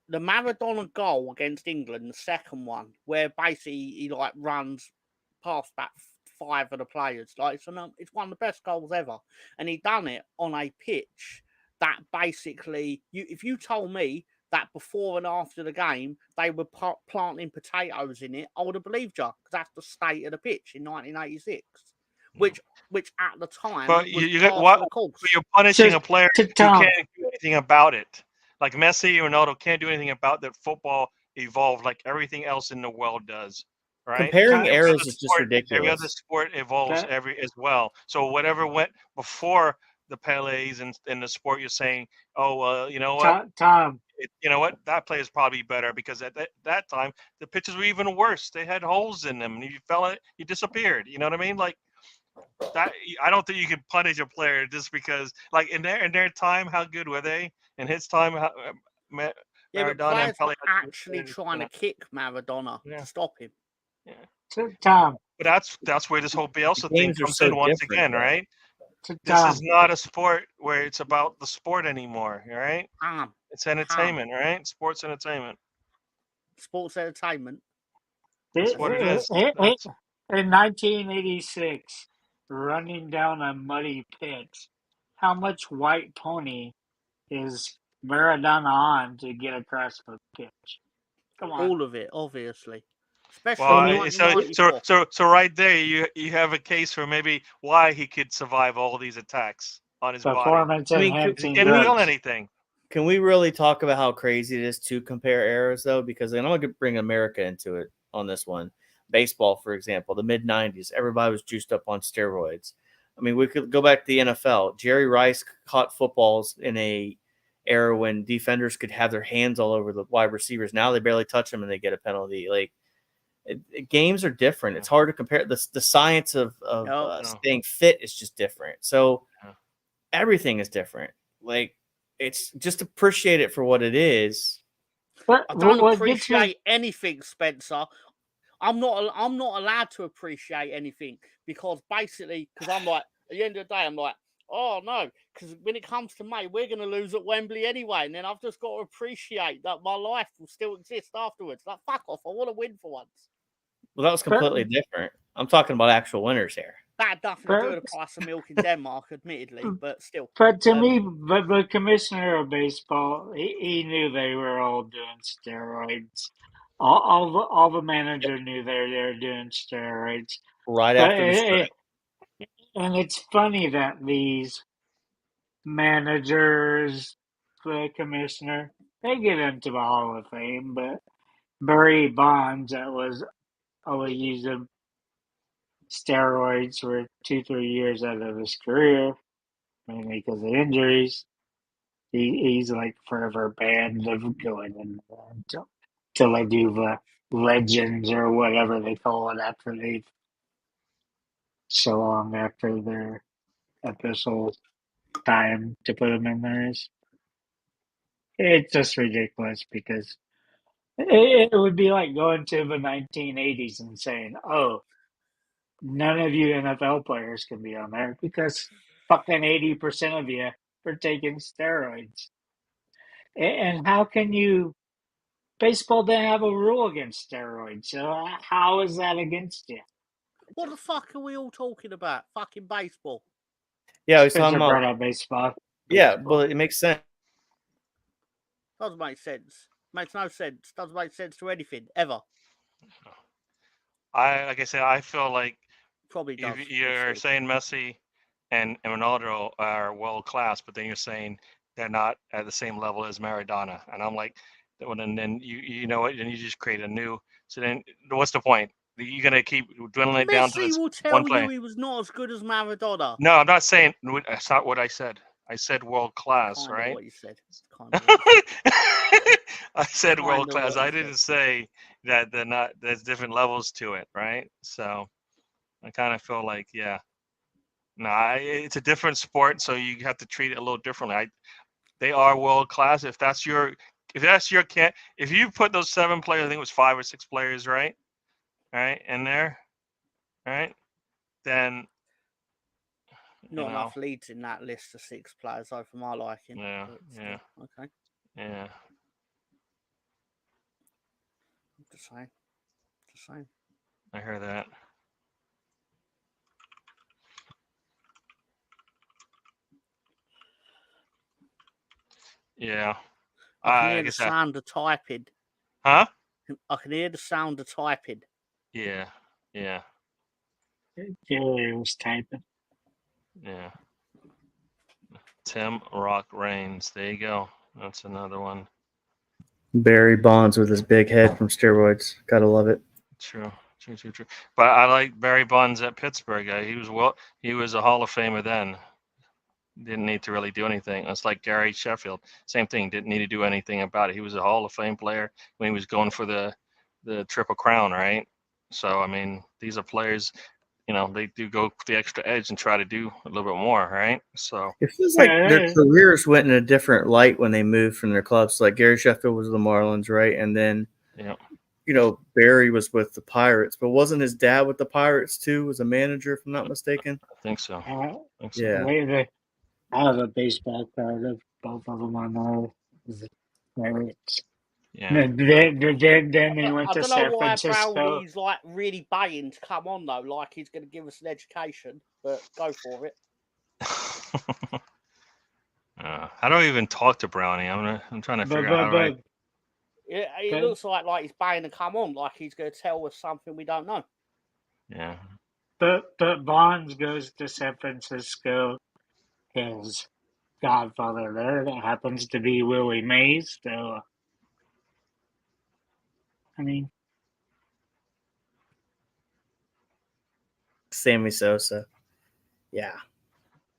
the Maradona goal against England, the second one, where basically he like runs past that 5 of the players, like it's one of the best goals ever, and he done it on a pitch that basically, if you told me that before and after the game they were planting potatoes in it, I would have believed you, because that's the state of the pitch in 1986. Which at the time, but was you par got what? for the course. You're punishing a player who Tom, can't do anything about it. Like Messi or Ronaldo can't do anything about that. Football evolved like everything else in the world does. Right? Comparing eras is just ridiculous. Every other sport evolves as well. So whatever went before the Pelés and in the sport, you're saying, oh, well, you know what? Tom, you know what? That play is probably better because at that time the pitches were even worse. They had holes in them, and if you fell in it, you disappeared. You know what I mean? Like that. I don't think you can punish a player just because, like in their time, how good were they? In his time, But Maradona and players Pelé were actually trying to kick Maradona to stop him. Yeah. Tom. But that's where this whole Bielsa thing comes in once again, right? Tom, this is not a sport where it's about the sport anymore, right? It's entertainment, right? Sports entertainment. Sports entertainment. That's what it is. In 1986, running down a muddy pitch, how much white pony is Maradona on to get across the pitch? Come on. All of it, obviously. Especially so right there, you have a case for maybe why he could survive all these attacks on his performance body. Enhancing he didn't feel anything. Can we really talk about how crazy it is to compare eras, though? Because I'm going to bring America into it on this one. Baseball, for example, the mid-'90s, everybody was juiced up on steroids. I mean, we could go back to the NFL. Jerry Rice caught footballs in a era when defenders could have their hands all over the wide receivers. Now they barely touch them and they get a penalty. Like, games are different. It's hard to compare. The science of staying fit is just different. So everything is different. Like, it's just appreciate it for what it is. I don't appreciate anything, Spencer. I'm not allowed to appreciate anything because I'm like, at the end of the day, I'm like, oh no, because when it comes to May, we're going to lose at Wembley anyway, and then I've just got to appreciate that my life will still exist afterwards. Like, fuck off, I want to win for once. Well, that was completely different. I'm talking about actual winners here. That had nothing to do with the price of milk in Denmark, admittedly, but still. But to me, the commissioner of baseball, he knew they were all doing steroids. All the manager knew they were doing steroids. Right after the strike. And it's funny that these managers, the commissioner, they get into the Hall of Fame, but Barry Bonds, that was always using steroids for 2-3 years out of his career, mainly because of injuries. He's like forever banned of going in until they do the legends or whatever they call it after they've so long after their official time to put them in there is. It's just ridiculous because it would be like going to the 1980s and saying, oh, none of you NFL players can be on there because fucking 80% of you are taking steroids. And how can you? Baseball didn't have a rule against steroids, so how is that against you? What the fuck are we all talking about? Fucking baseball. Yeah, we talking about baseball. Yeah, well, it makes sense. Doesn't make sense. Makes no sense. Doesn't make sense to anything ever. Like I said, I feel like probably does. You're saying Messi and Ronaldo are world class, but then you're saying they're not at the same level as Maradona, and I'm like, and then you know what? Then you just create a new. So then, what's the point? You're gonna keep dwindling it down to this will tell one play. You he was not as good as Maradona. No, I'm not saying that's not what I said. I said world class, right? What you said. I said world class. I didn't say that they're not. There's different levels to it, right? So I kind of feel like, yeah. Nah, it's a different sport, so you have to treat it a little differently. They are world class. If you put those 7 players, I think it was 5 or 6 players, right, in there, right, then not enough leads in that list of 6 players, though, for my liking. Yeah, yeah, okay, yeah. Just saying. I hear that. Yeah. I can hear the sound of typing. Huh? I can hear the sound of typing. Yeah. Yeah. Jerry was typing. Yeah. Tim Rock Reigns. There you go. That's another one. Barry Bonds with his big head from steroids. Gotta love it. True. But I like Barry Bonds at Pittsburgh. He was a Hall of Famer then. Didn't need to really do anything. It's like Gary Sheffield. Same thing. Didn't need to do anything about it. He was a Hall of Fame player when he was going for the Triple Crown, right? So I mean, these are players. They do go the extra edge and try to do a little bit more, right? So it feels like their careers went in a different light when they moved from their clubs. Like Gary Sheffield was the Marlins, right? And then, Barry was with the Pirates, but wasn't his dad with the Pirates too? Was a manager, if I'm not mistaken. I think so. Yeah. I have a baseball card of both of them on the Pirates. Yeah. Then they went to San Francisco. I don't know why Brownie's like really baying to come on though, like he's going to give us an education. But go for it. How do I even talk to Brownie? I'm trying to figure out how to. It looks like he's baying to come on, like he's going to tell us something we don't know. Yeah. But Bonds goes to San Francisco. His godfather there that happens to be Willie Mays. So, I mean, Sammy Sosa. Yeah.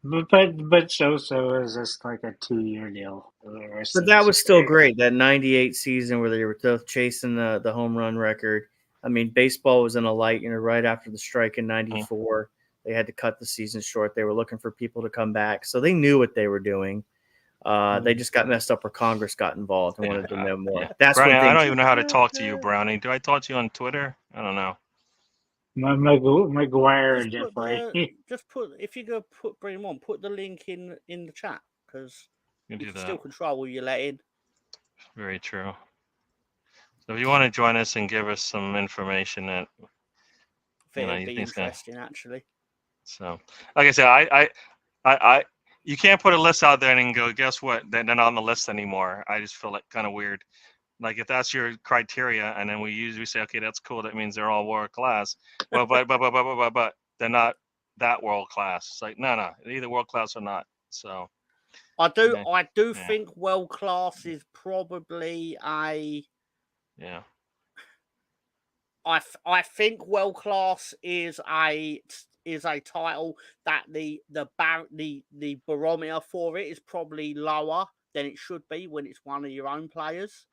But Sosa is just like a 2-year deal. But that was still great. That 98 season where they were both chasing the home run record. I mean, baseball was in a light, right after the strike in 94. They had to cut the season short. They were looking for people to come back. So they knew what they were doing. They just got messed up where Congress got involved and wanted to know more. Yeah. That's Brownie, I don't even know how to talk to you, Brownie. Do I talk to you on Twitter? I don't know. McGuire definitely. If you go bring him on, put the link in the chat because you can still control who you let in. Very true. So if you want to join us and give us some information that it'd be interesting, actually. So, like I said, I you can't put a list out there and go, guess what? They're not on the list anymore. I just feel like kind of weird. Like if that's your criteria, and then we say, okay, that's cool. That means they're all world class. Well, but they're not that world class. It's like no, they're either world class or not. So I do think world class is probably a. Yeah. I think world class is a title that the barometer for it is probably lower than it should be when it's one of your own players.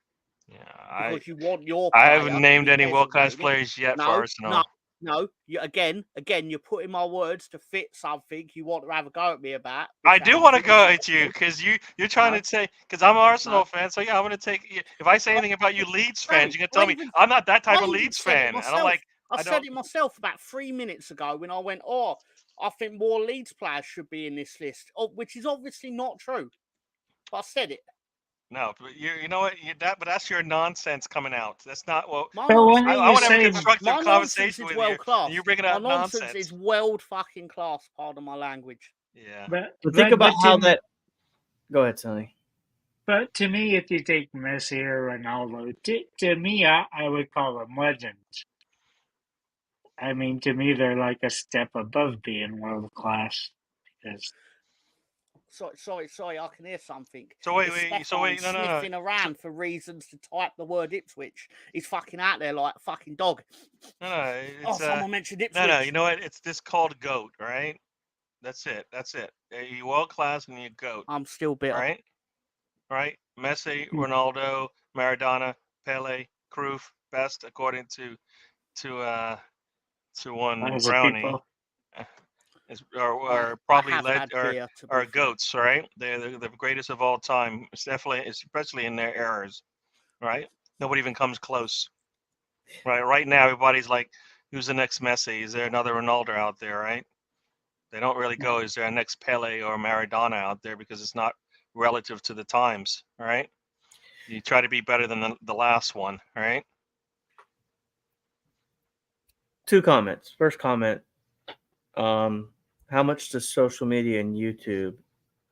Yeah, because you want your. I haven't named any world class players yet for Arsenal. No. Again, you're putting my words to fit something you want to have a go at me about. I do want to go at you because you're trying to say because I'm an Arsenal fan. So yeah, I'm going to take. If I say anything about you Leeds fans, you can tell me I'm not that type of Leeds fan. And I'm like, I said it myself about 3 minutes ago when I went, I think more Leeds players should be in this list, which is obviously not true. But I said it. No, but you know what? But that's your nonsense coming out. That's not what. I want to have a constructive conversation with you. Class. And you're bringing out nonsense. Is world fucking class. Pardon my language. Yeah. But think about how that. Go ahead, Tony. But to me, if you take Messi or Ronaldo, to me, I would call them legends. I mean, to me, they're like a step above being world class. Because Sorry, I can hear something. So wait, no. Sniffing around for reasons to type the word Ipswich. He's fucking out there like a fucking dog. No, someone mentioned Ipswich. No, you know what? It's this called GOAT, right? That's it. You world class and you GOAT. I'm still bitter. Right? Messi, Ronaldo, Maradona, Pele, Cruyff, best according to one Brownie. are probably are goats, right? They're the greatest of all time. It's definitely, especially in their eras, right? Nobody even comes close. Right now, everybody's like, who's the next Messi? Is there another Ronaldo out there, right? They don't really go, is there a next Pele or Maradona out there, because it's not relative to the times, right? You try to be better than the last one, right? Two comments. First comment, how much does social media and YouTube,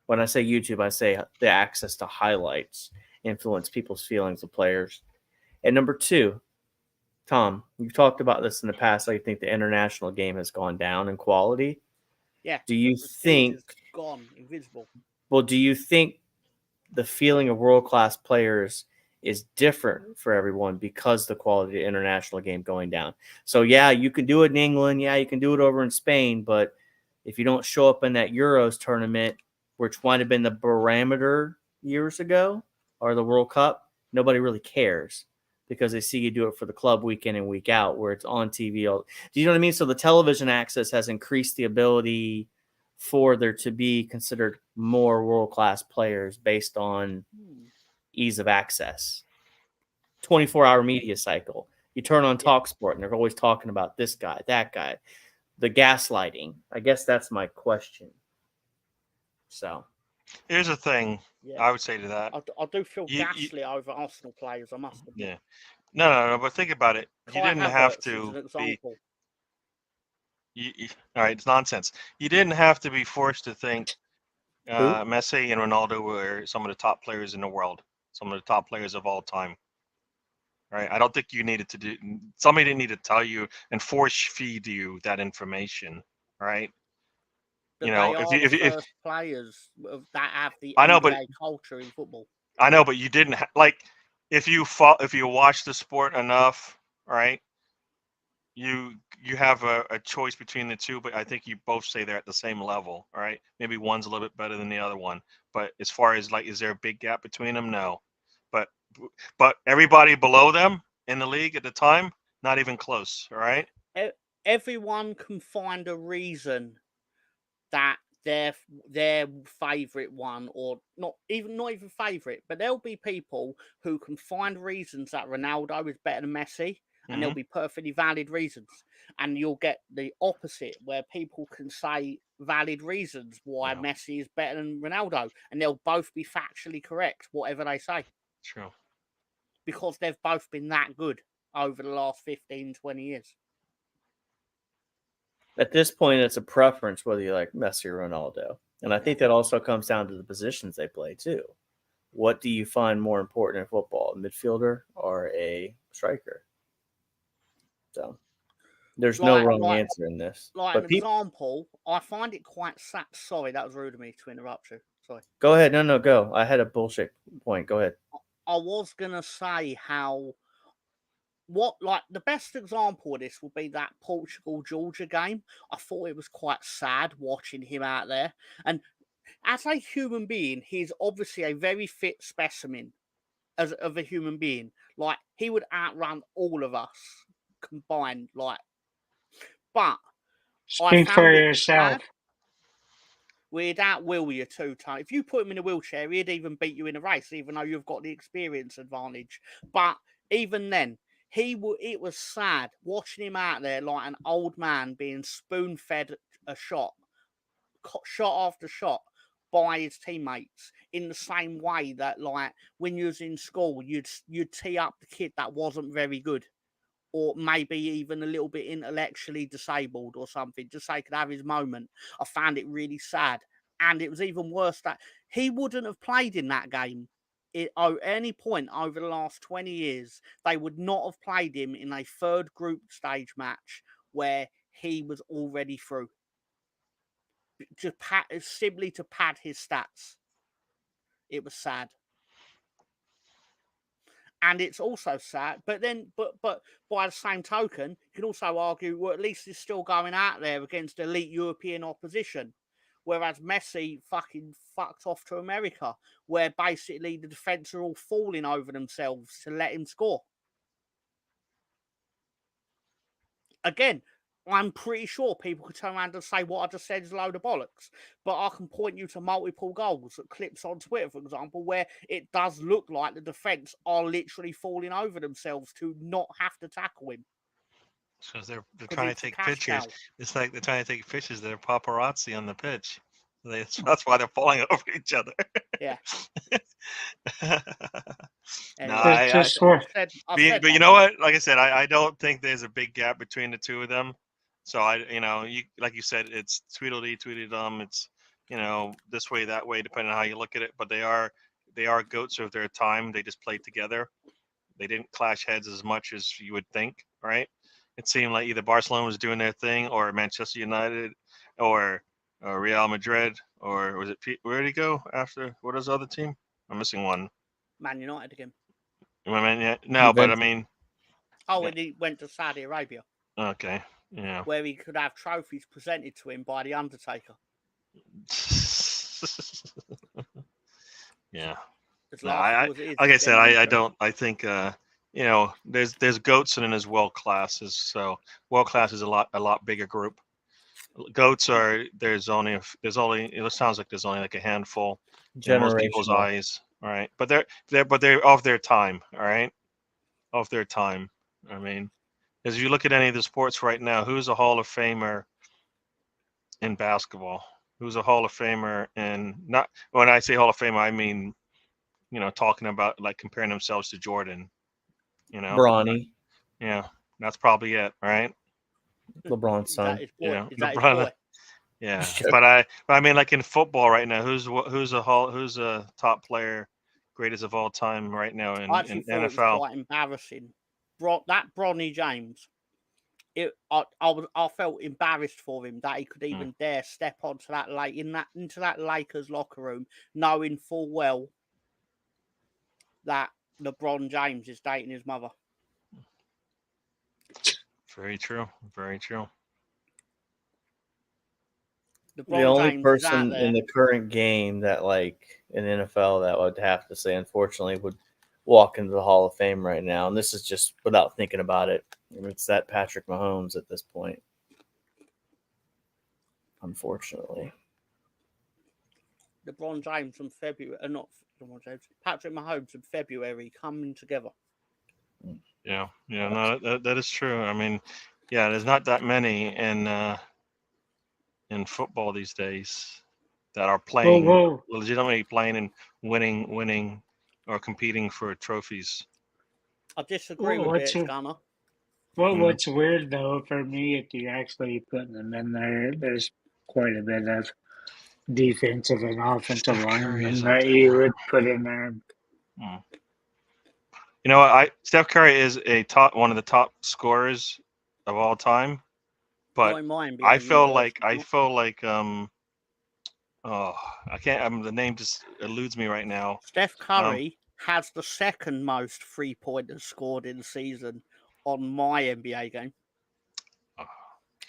when I say YouTube, I say the access to highlights, influence people's feelings of players? And number two, Tom, you've talked about this in the past. I think the international game has gone down in quality. Yeah. Do you think it's gone invisible? Well, do you think the feeling of world-class players is different for everyone because the quality of the international game going down? So yeah, you can do it in England. Yeah, you can do it over in Spain. But if you don't show up in that Euros tournament, which might have been the barometer years ago, or the World Cup, nobody really cares because they see you do it for the club week in and week out, where it's on TV. Do you know what I mean? So the television access has increased the ability for there to be considered more world-class players based on ease of access. 24-hour media cycle. You turn on TalkSport, and they're always talking about this guy, that guy, the gaslighting. I guess that's my question. So here's the thing. I would say to that. I do feel ghastly over Arsenal players, I must admit. Yeah. No, but think about it. You didn't have to be... all right, it's nonsense. You didn't have to be forced to think Messi and Ronaldo were some of the top players in the world, some of the top players of all time. Right? I don't think you needed to do. Somebody didn't need to tell you and force feed you that information, right? But if players that have the NBA culture in football. I know, but you didn't if you watch the sport enough, right? You have a choice between the two, but I think you both say they're at the same level, all right? Maybe one's a little bit better than the other one, but as far as is there a big gap between them? No, but everybody below them in the league at the time, not even close, all right? Everyone can find a reason that their favorite one, or not even favorite, but there'll be people who can find reasons that Ronaldo is better than Messi. And there'll be perfectly valid reasons. And you'll get the opposite, where people can say valid reasons why Messi is better than Ronaldo. And they'll both be factually correct, whatever they say. True. Because they've both been that good over the last 15, 20 years. At this point, it's a preference whether you like Messi or Ronaldo. And I think that also comes down to the positions they play, too. What do you find more important in football, a midfielder or a striker? So there's no wrong answer in this. Example, I find it quite sad. Sorry, that was rude of me to interrupt you. Sorry. Go ahead. No, go. I had a bullshit point. Go ahead. I was going to say the best example of this would be that Portugal-Georgia game. I thought it was quite sad watching him out there. And as a human being, he's obviously a very fit specimen of a human being. He would outrun all of us combined, but speak for yourself. We'd outwill you too, Tony. If you put him in a wheelchair, he'd even beat you in a race, even though you've got the experience advantage. But even then, it was sad watching him out there like an old man being spoon-fed a shot after shot by his teammates, in the same way that when you was in school, you'd tee up the kid that wasn't very good, or maybe even a little bit intellectually disabled or something, just so he could have his moment. I found it really sad. And it was even worse that he wouldn't have played in that game at any point over the last 20 years. They would not have played him in a third group stage match where he was already through. Simply to pad his stats. It was sad. And it's also sad, but by the same token, you can also argue, well, at least he's still going out there against elite European opposition, whereas Messi fucking fucked off to America, where basically the defence are all falling over themselves to let him score. Again, I'm pretty sure people could turn around and say what I just said is a load of bollocks. But I can point you to multiple goals, clips on Twitter, for example, where it does look like the defence are literally falling over themselves to not have to tackle him. Because they're trying to take pictures. It's like they're trying to take pictures. They're paparazzi on the pitch. That's why they're falling over each other. Yeah. No, but you know what? Like I said, I don't think there's a big gap between the two of them. So like you said, it's Tweedledee, Tweedledum. It's this way, that way, depending on how you look at it. But they are goats of their time. They just played together. They didn't clash heads as much as you would think, right? It seemed like either Barcelona was doing their thing, or Manchester United, or Real Madrid, or was it where did he go after? What is the other team? I'm missing one. Man United again. No, but I mean. Oh, and he went to Saudi Arabia. Okay, yeah. Where he could have trophies presented to him by the Undertaker. Yeah. No, like I said, I don't. I think there's goats and then there's world classes. So world class is a lot bigger group. Goats are it sounds like there's only like a handful in most people's eyes. All right, but they're of their time. All right, of their time. I mean, as you look at any of the sports right now, who's a Hall of Famer in basketball? Who's a Hall of Famer in not when I say Hall of Famer, I mean talking about like comparing themselves to Jordan. Bronny. Yeah, that's probably it, right? LeBron's son. Yeah, LeBron. Yeah, but I mean, like in football right now, who's a top player, greatest of all time right now in NFL? It was quite embarrassing. That Bronny James, I felt embarrassed for him that he could even dare step onto that into that Lakers locker room, knowing full well that LeBron James is dating his mother. Very true. Very true. The only person in the current game that, like, in NFL that would have to say, unfortunately, would walk into the Hall of Fame right now, and this is just without thinking about it, it's that Patrick Mahomes at this point. Unfortunately. LeBron James in February, not LeBron James, Patrick Mahomes in February coming together. Yeah, no, that is true. I mean, yeah, there's not that many in football these days that are playing legitimately playing and winning or competing for trophies. I disagree with it, Gunner. What's weird though for me, if you actually put them in there, there's quite a bit of defensive and offensive linemen that you would put in there. You know what? Steph Curry is one of the top scorers of all time, but I feel like I can't. The name just eludes me right now. Steph Curry has the second most 3-pointers scored in the season on my NBA game,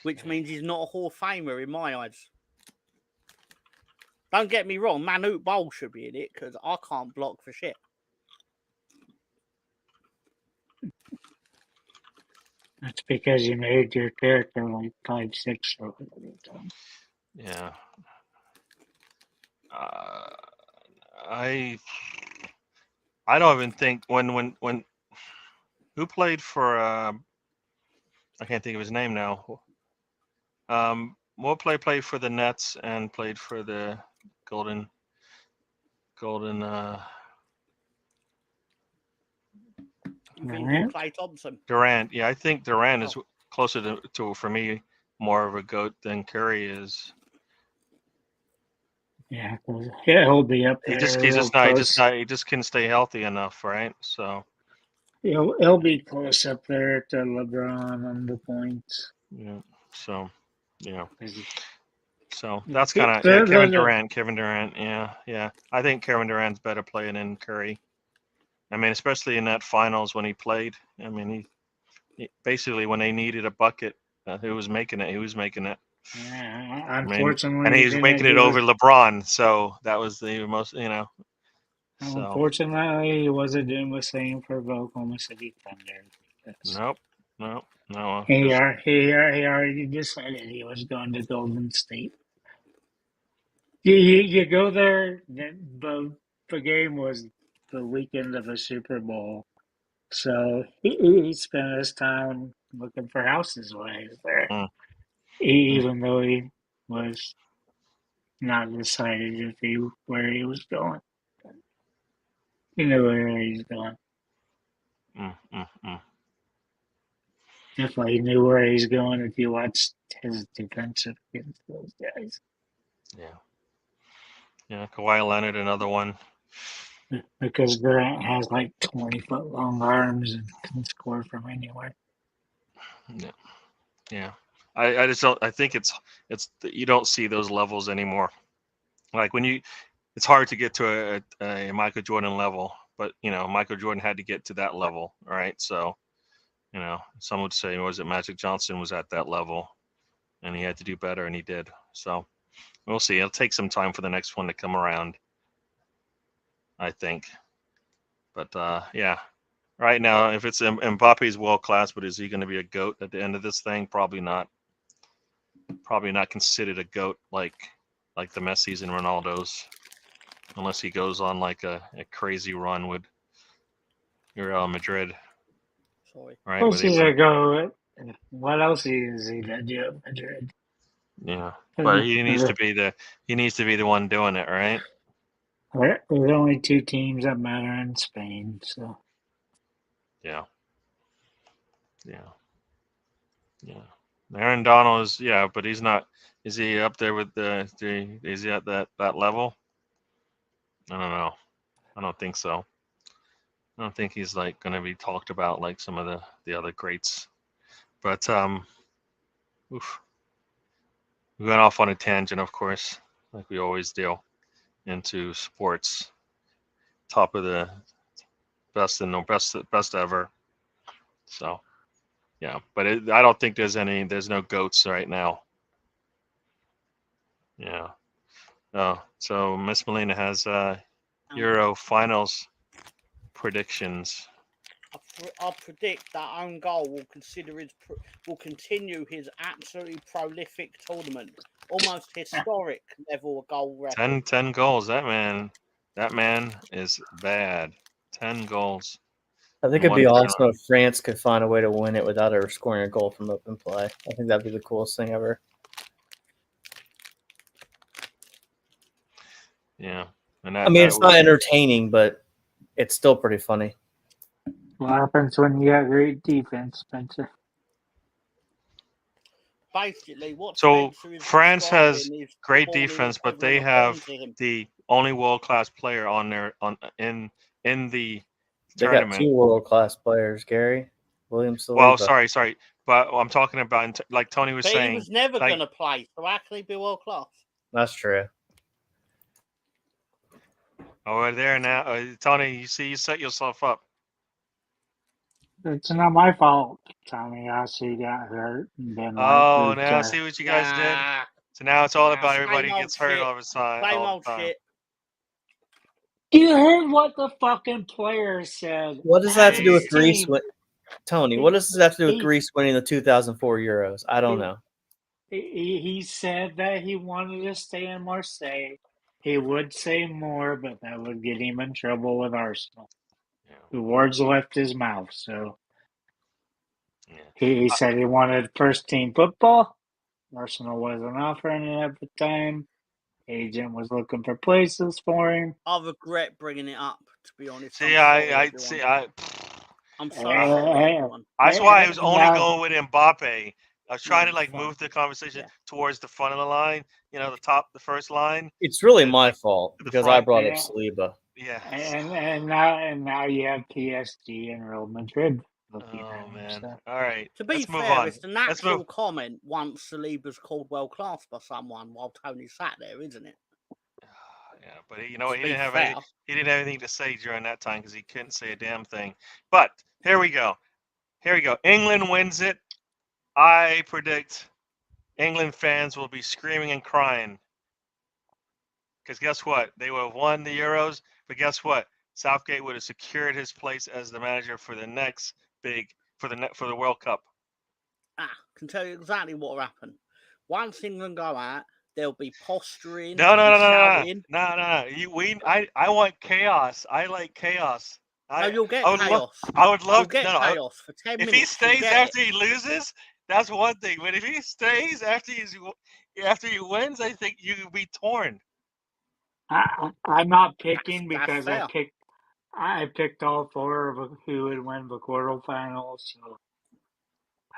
which means he's not a Hall of Famer in my eyes. Don't get me wrong, Manute Bol should be in it because I can't block for shit. That's because you made your character like 5'6" or whatever. Yeah. I don't even think when who played for I can't think of his name now. What played for the Nets and played for the Golden Clay Thompson. Durant. Yeah, I think Durant is closer to for me more of a GOAT than Curry is. Yeah, he'll be up there. He just can't stay healthy enough, right? So he'll be close up there to LeBron on the points. Yeah. So, yeah. So that's kind of Kevin Durant. Yeah. I think Kevin Durant's better playing than Curry. I mean, especially in that finals when he played. I mean, he basically when they needed a bucket, he was making it. Yeah, unfortunately, and he's making it over LeBron. So that was the most, So. Unfortunately, he wasn't doing the same for Oklahoma City Thunder. Nope. No, he already decided he was going to Golden State. You go there. The game was the weekend of a Super Bowl, so he spent his time looking for houses while he was there. Even though he was not decided where he was going. He knew where he was going. Definitely knew where he's going if you watched his defensive against those guys. Yeah, Kawhi Leonard, another one. Because Durant has like 20-foot long arms and can score from anywhere. Yeah. I just don't. I think it's you don't see those levels anymore. Like it's hard to get to a Michael Jordan level, but Michael Jordan had to get to that level, right? So, some would say, was it Magic Johnson was at that level, and he had to do better, and he did. So, we'll see. It'll take some time for the next one to come around, I think. But yeah, right now, if it's Mbappe's world class, but is he going to be a GOAT at the end of this thing? Probably not. Probably not considered a GOAT like the Messi's and Ronaldo's, unless he goes on like a crazy run with Real Madrid. Sorry. Right? What else is he to do at Madrid? Yeah, but he needs to be the one doing it, right? There's only 2 teams that matter in Spain, so. Yeah. Aaron Donald is, but he's not. Is he up there with is he at that level? I don't know. I don't think so. I don't think he's like going to be talked about like some of the other greats. But we went off on a tangent, of course, like we always do, into sports. Top of the best ever. So, yeah, but I don't think there's no GOATs right now. Yeah. Oh, so Miss Melina has Euro finals predictions. I predict that own goal will continue his absolutely prolific tournament, almost historic level of goal record. 10 goals. That man is bad. 10 goals. I think it'd be awesome if France could find a way to win it without her scoring a goal from open play. I think that'd be the coolest thing ever. Yeah. And it's not entertaining, but it's still pretty funny. What happens when you got great defense, Spencer? Basically, what France has great defense, but they have the only world-class player in the tournament. Got 2 world-class players, Gary. William Saliba. Well, sorry, but I'm talking about like Tony was saying. He was never going to play, so how can he be world-class? That's true. Oh, we're there now. Tony, you set yourself up. It's not my fault, Tommy. I see got hurt. Now I see what you guys did. So now it's all about everybody gets hurt all the time. Same old shit. You heard what the fucking player said. What does that have to do with Greece? Tony, what does this have to do with Greece winning the 2004 Euros? I don't know. He said that he wanted to stay in Marseille. He would say more, but that would get him in trouble with Arsenal. Yeah. The words left his mouth, so he said he wanted first-team football. Arsenal wasn't offering it at the time. Agent was looking for places for him. I regret bringing it up, to be honest. I'm sorry. That's why I was only going with Mbappe. I was trying to move the conversation towards the front of the line, the first line. It's really my fault because I brought up Saliba. Yeah. And now you have PSG and Real Madrid. Man. So. All right. To be fair, it's the natural comment once Saliba's called world class by someone while Tony sat there, isn't it? Yeah, but he didn't have anything to say during that time because he couldn't say a damn thing. But here we go. England wins it. I predict England fans will be screaming and crying because guess what? They would have won the Euros, but guess what? Southgate would have secured his place as the manager for the next for the World Cup. can tell you exactly what will happen. Once England go out, there'll be posturing. No. Shouting. I want chaos. I like chaos. No, you'll get I would chaos. I would love You'll get chaos for 10 if minutes. he stays after he loses, that's one thing. But if he stays after he wins, I think you could be torn. I'm not picking because fair. I picked all four of who would win the quarterfinals, so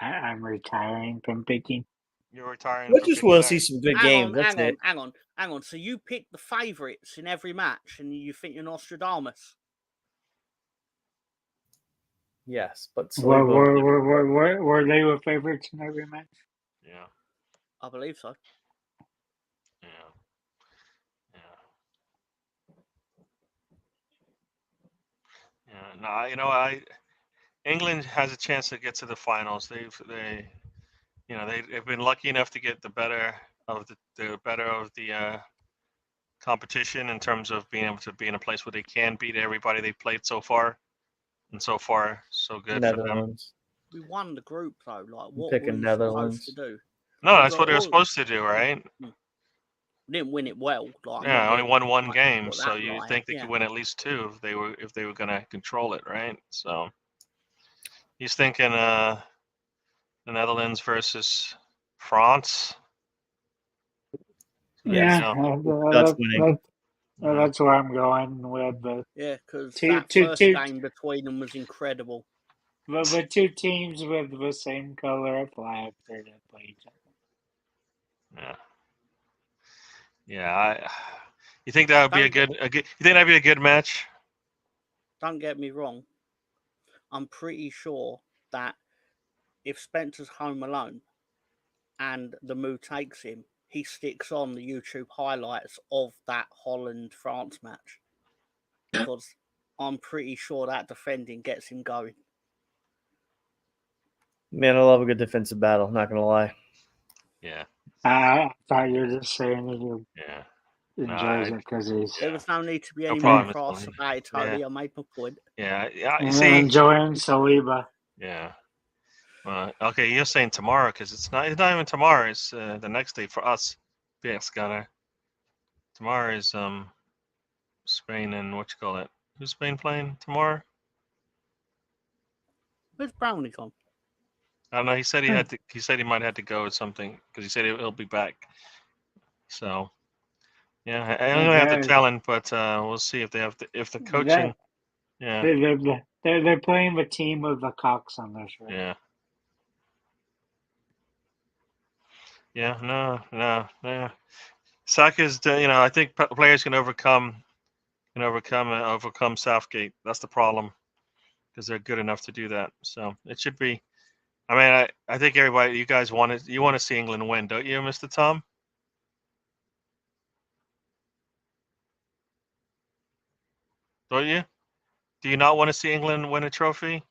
I'm retiring from picking. You're retiring. We just want to see some good games. Hang on. So you pick the favourites in every match, and you think you're Nostradamus? Yes, but were they the favorites in every match? Yeah, I believe so. Yeah. No, England has a chance to get to the finals. They've been lucky enough to get the better of the competition in terms of being able to be in a place where they can beat everybody they played so far, and so far so good Netherlands. For them. We won the group though. Like, what were you supposed to do? No, that's what they were supposed to do, right? We didn't win it well. Like, only won one game, so you right. think they could win at least two if they were going to control it, right? So he's thinking the Netherlands versus France. Yeah, that's winning. That's where I'm going with. Because that first game between them was incredible. But two teams with the same color of flag are going to play each other. Yeah. You think that would be a good? You think that'd be a good match? Don't get me wrong. I'm pretty sure that if Spencer's home alone and the mood takes him, he sticks on the YouTube highlights of that Holland-France match. Because I'm pretty sure that defending gets him going. Man, I love a good defensive battle, not going to lie. Yeah. I thought you were just saying that you enjoys it because there was no need to be any more cross about it, Tony. I made my point. Yeah. Enjoying Saliba. Yeah. Okay, you're saying tomorrow because it's not even tomorrow. It's the next day for us. Gunner. Tomorrow is Spain and what you call it? Who's Spain playing tomorrow? Where's Brownie gone? I don't know. He said he had to. He said he might have to go or something because he said he'll be back. So, yeah, I don't have to tell him, but we'll see if they have if the coaching. They're playing the team with the cocks on their shirt. Yeah. Yeah. No. Saka's. I think players can overcome Southgate. That's the problem because they're good enough to do that. So it should be. I mean, I think everybody, you guys want to see England win, don't you, Mr. Tom? Don't you? Do you not want to see England win a trophy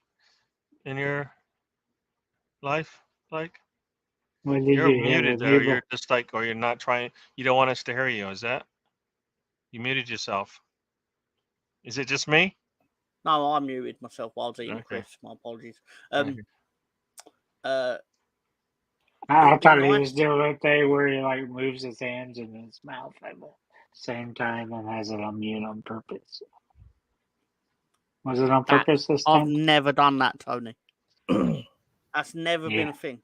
in your life? Like, you're muted though. You're just like, or you're not trying. You don't want us to hear you. Is that? You muted yourself. Is it just me? No, I muted myself while I was eating crisps. My apologies. I thought he was doing a thing where he like moves his hands in his mouth at the same time and has it on mute on purpose. Was it on purpose this time? I've never done that, Tony. That's never been a thing.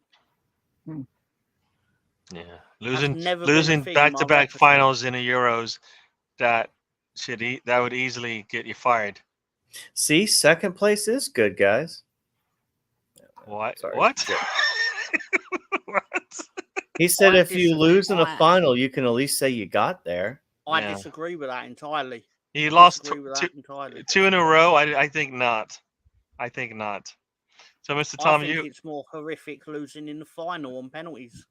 Yeah, losing back-to-back finals in the Euros, that would easily get you fired. See, second place is good, guys. What? Sorry. What? What? He said if you lose in a final, you can at least say you got there. I disagree with that entirely. He lost two in a row. I think not. I think not. So, Mr. Tom, I think it's more horrific losing in the final on penalties.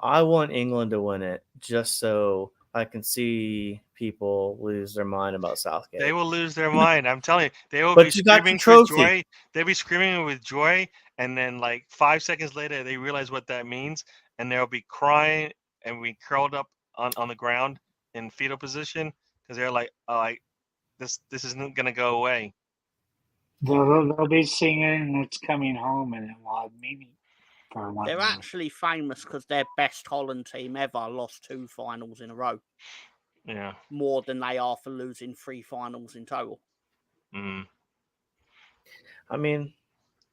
I want England to win it just so I can see people lose their mind about Southgate. They will lose their mind. I'm telling you. They will be screaming with joy. They'll be screaming with joy, and then like 5 seconds later, they realize what that means, and they'll be crying and be curled up on the ground in fetal position because they're like, "Oh, this isn't gonna go away." They'll be singing "It's Coming Home" and it will have meaning. They're actually famous because their best Holland team ever lost 2 finals in a row. Yeah. More than they are for losing 3 finals in total. Mm. I mean,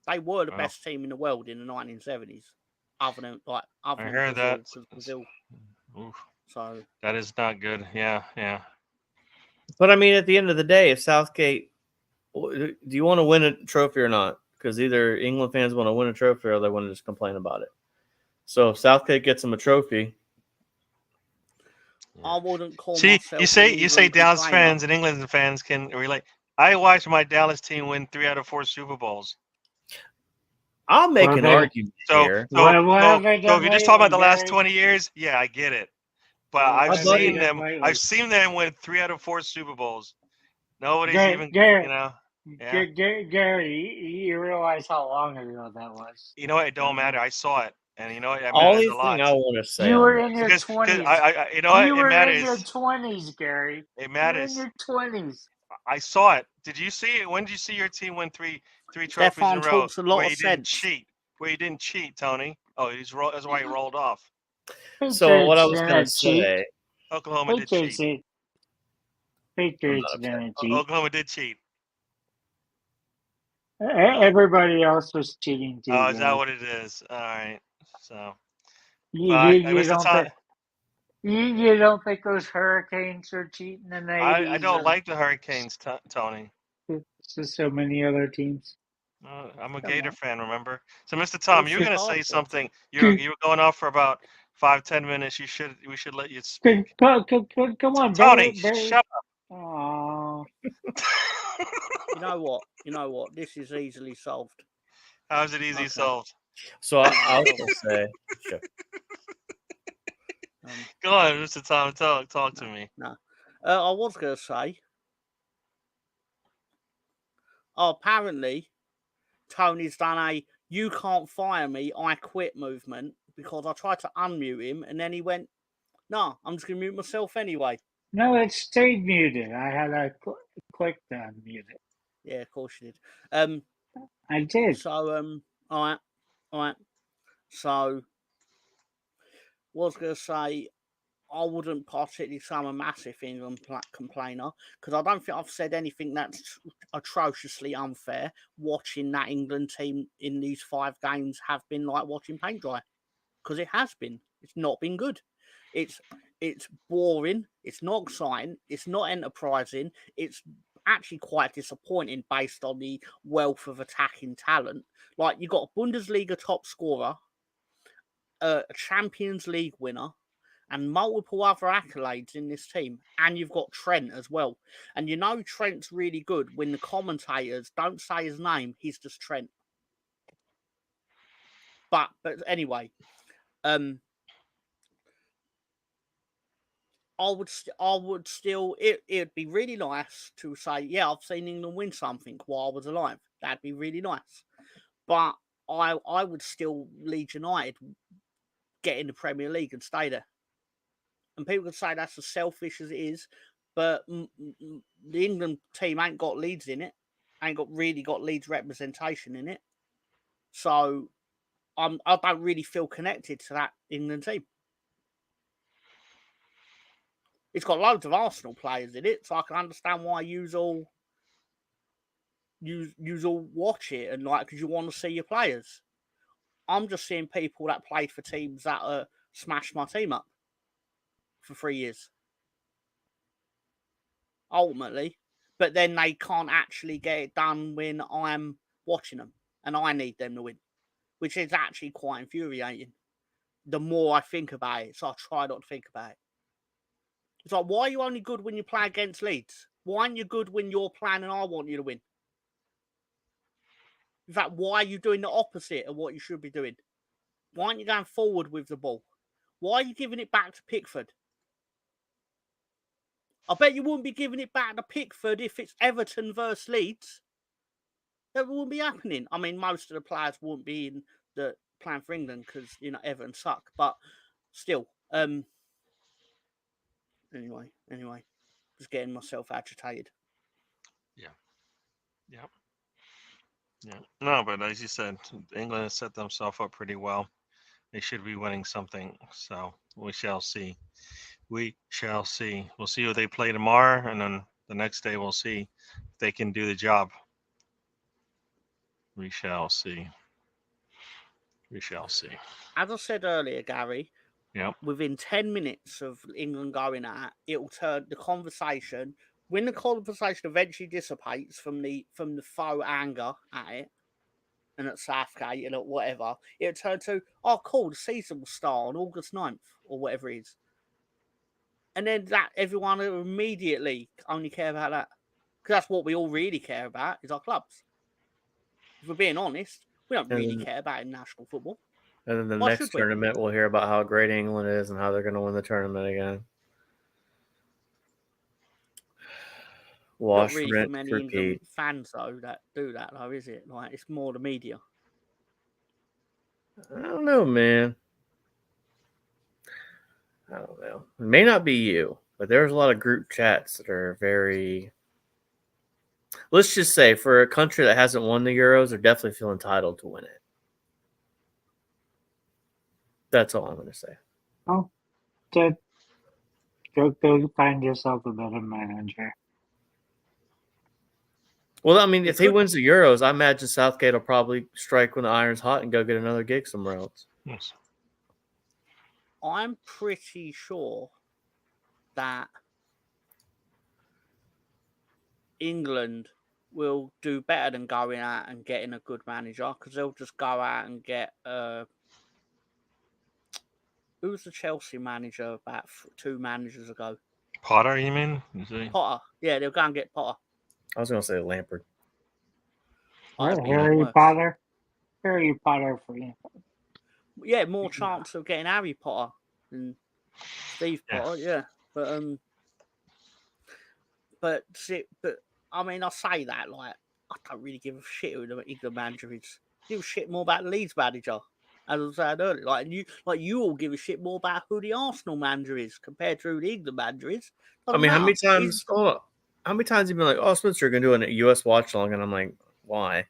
they were the best team in the world in the 1970s. Other than Brazil, because Brazil. Oof. So that is not good. Yeah. But I mean, at the end of the day, if Southgate, do you want to win a trophy or not? Because either England fans want to win a trophy or they want to just complain about it. So if Southgate gets them a trophy, I wouldn't call See, myself. you say Dallas fans and England fans can relate. I watched my Dallas team win 3 out of 4 Super Bowls. I'll make an argument here. So if you're just talking about the last 20 years, yeah, I get it. But I've seen them win 3 out of 4 Super Bowls. Nobody's even, you know. Yeah. Gary, you realize how long ago that was? You know what? It don't matter. I saw it, and you know what? It Only matters a lot. thing I want to say, you were in your 20s. You know what? You it were matters. in your 20s, Gary. It matters. You were in your 20s. I saw it. Did you see it? When did you see your team win three trophies in a row? Talks a lot where of you sense. didn't cheat. Where you didn't cheat, Tony. Oh, that's why he rolled off. So what I was going to say, Oklahoma did cheat. Patriots didn't cheat. Oklahoma did cheat. Everybody else was cheating too. Oh, is that what it is? All right. So you don't think those Hurricanes are cheating in the 80s? I don't like the Hurricanes, Tony. So many other teams. I'm a Gator fan, remember? So, Mr. Tom, you were going to say something. You were going off for about 5-10 minutes. We should let you speak. Come on, Tony, shut up. Aww. You know what? This is easily solved. How's it easy solved? So I was going to say, sure. Go on, Mr. Tom. Talk to me. No, I was going to say. Apparently, Tony's done a "you can't fire me, I quit" movement because I tried to unmute him and then he went, "No, I'm just going to mute myself anyway." No, it stayed muted. I had to click to unmute it. Yeah, of course you did. I did. So, all right. So, was going to say, I wouldn't particularly say I'm a massive England complainer because I don't think I've said anything that's atrociously unfair. Watching that England team in these 5 games have been like watching paint dry because it has been. It's not been good. It's boring. It's not exciting. It's not enterprising. It's actually quite disappointing based on the wealth of attacking talent. Like, you got a Bundesliga top scorer, a Champions League winner, and multiple other accolades in this team. And you've got Trent as well. And you know Trent's really good when the commentators don't say his name. He's just Trent. But anyway, I would still, it'd be really nice to say, yeah, I've seen England win something while I was alive. That'd be really nice. But I would still Leeds United get in the Premier League and stay there. And people could say that's as selfish as it is, but the England team ain't got Leeds in it, ain't really got Leeds representation in it. So I don't really feel connected to that England team. It's got loads of Arsenal players in it, so I can understand why you all watch it and like because you want to see your players. I'm just seeing people that played for teams that smashed my team up for 3 years. Ultimately, but then they can't actually get it done when I'm watching them and I need them to win, which is actually quite infuriating. The more I think about it, so I try not to think about it. It's like, why are you only good when you play against Leeds? Why aren't you good when you're playing and I want you to win? In fact, why are you doing the opposite of what you should be doing? Why aren't you going forward with the ball? Why are you giving it back to Pickford? I bet you wouldn't be giving it back to Pickford if it's Everton versus Leeds. That wouldn't be happening. I mean, most of the players wouldn't be in the plan for England because, Everton suck. But still, anyway, just getting myself agitated. Yeah. Yeah. No, but as you said, England has set themselves up pretty well. They should be winning something. So we shall see. We shall see. We'll see who they play tomorrow, and then the next day we'll see if they can do the job. We shall see. We shall see. As I said earlier, Gary, within 10 minutes of England going out, it'll turn the conversation. When the conversation eventually dissipates from the faux anger at it, and at Southgate and at whatever, it'll turn to, oh, cool, the season will start on August 9th or whatever it is. And then that everyone will immediately only care about that. Because that's what we all really care about, is our clubs. If we're being honest, we don't really care about international football. And then the next tournament, we'll hear about how great England is and how they're going to win the tournament again. Not really for many England fans, though, that do that, though, is it? Like, it's more the media. I don't know, man. I don't know. It may not be you, but there's a lot of group chats that are very... Let's just say, for a country that hasn't won the Euros, they definitely feel entitled to win it. That's all I'm going to say. Oh, go find yourself a better manager. Well, I mean, if he wins the Euros, I imagine Southgate will probably strike when the iron's hot and go get another gig somewhere else. Yes. I'm pretty sure that England will do better than going out and getting a good manager, because they'll just go out and get who was the Chelsea manager about 2 managers ago? Potter, you mean? Potter. Yeah, they'll go and get Potter. I was going to say Lampard. Harry Potter. Harry Potter for you. Yeah, more chance of getting Harry Potter than Steve Potter. Yeah, but I mean, I say that like I don't really give a shit who the England manager is. I give a shit more about the Leeds manager, as I said earlier. Like you all give a shit more about who the Arsenal manager is compared to who the England manager is. I mean, how many times have you been like, "Oh, Spencer, you're gonna do a US watch along," and I'm like, "Why?"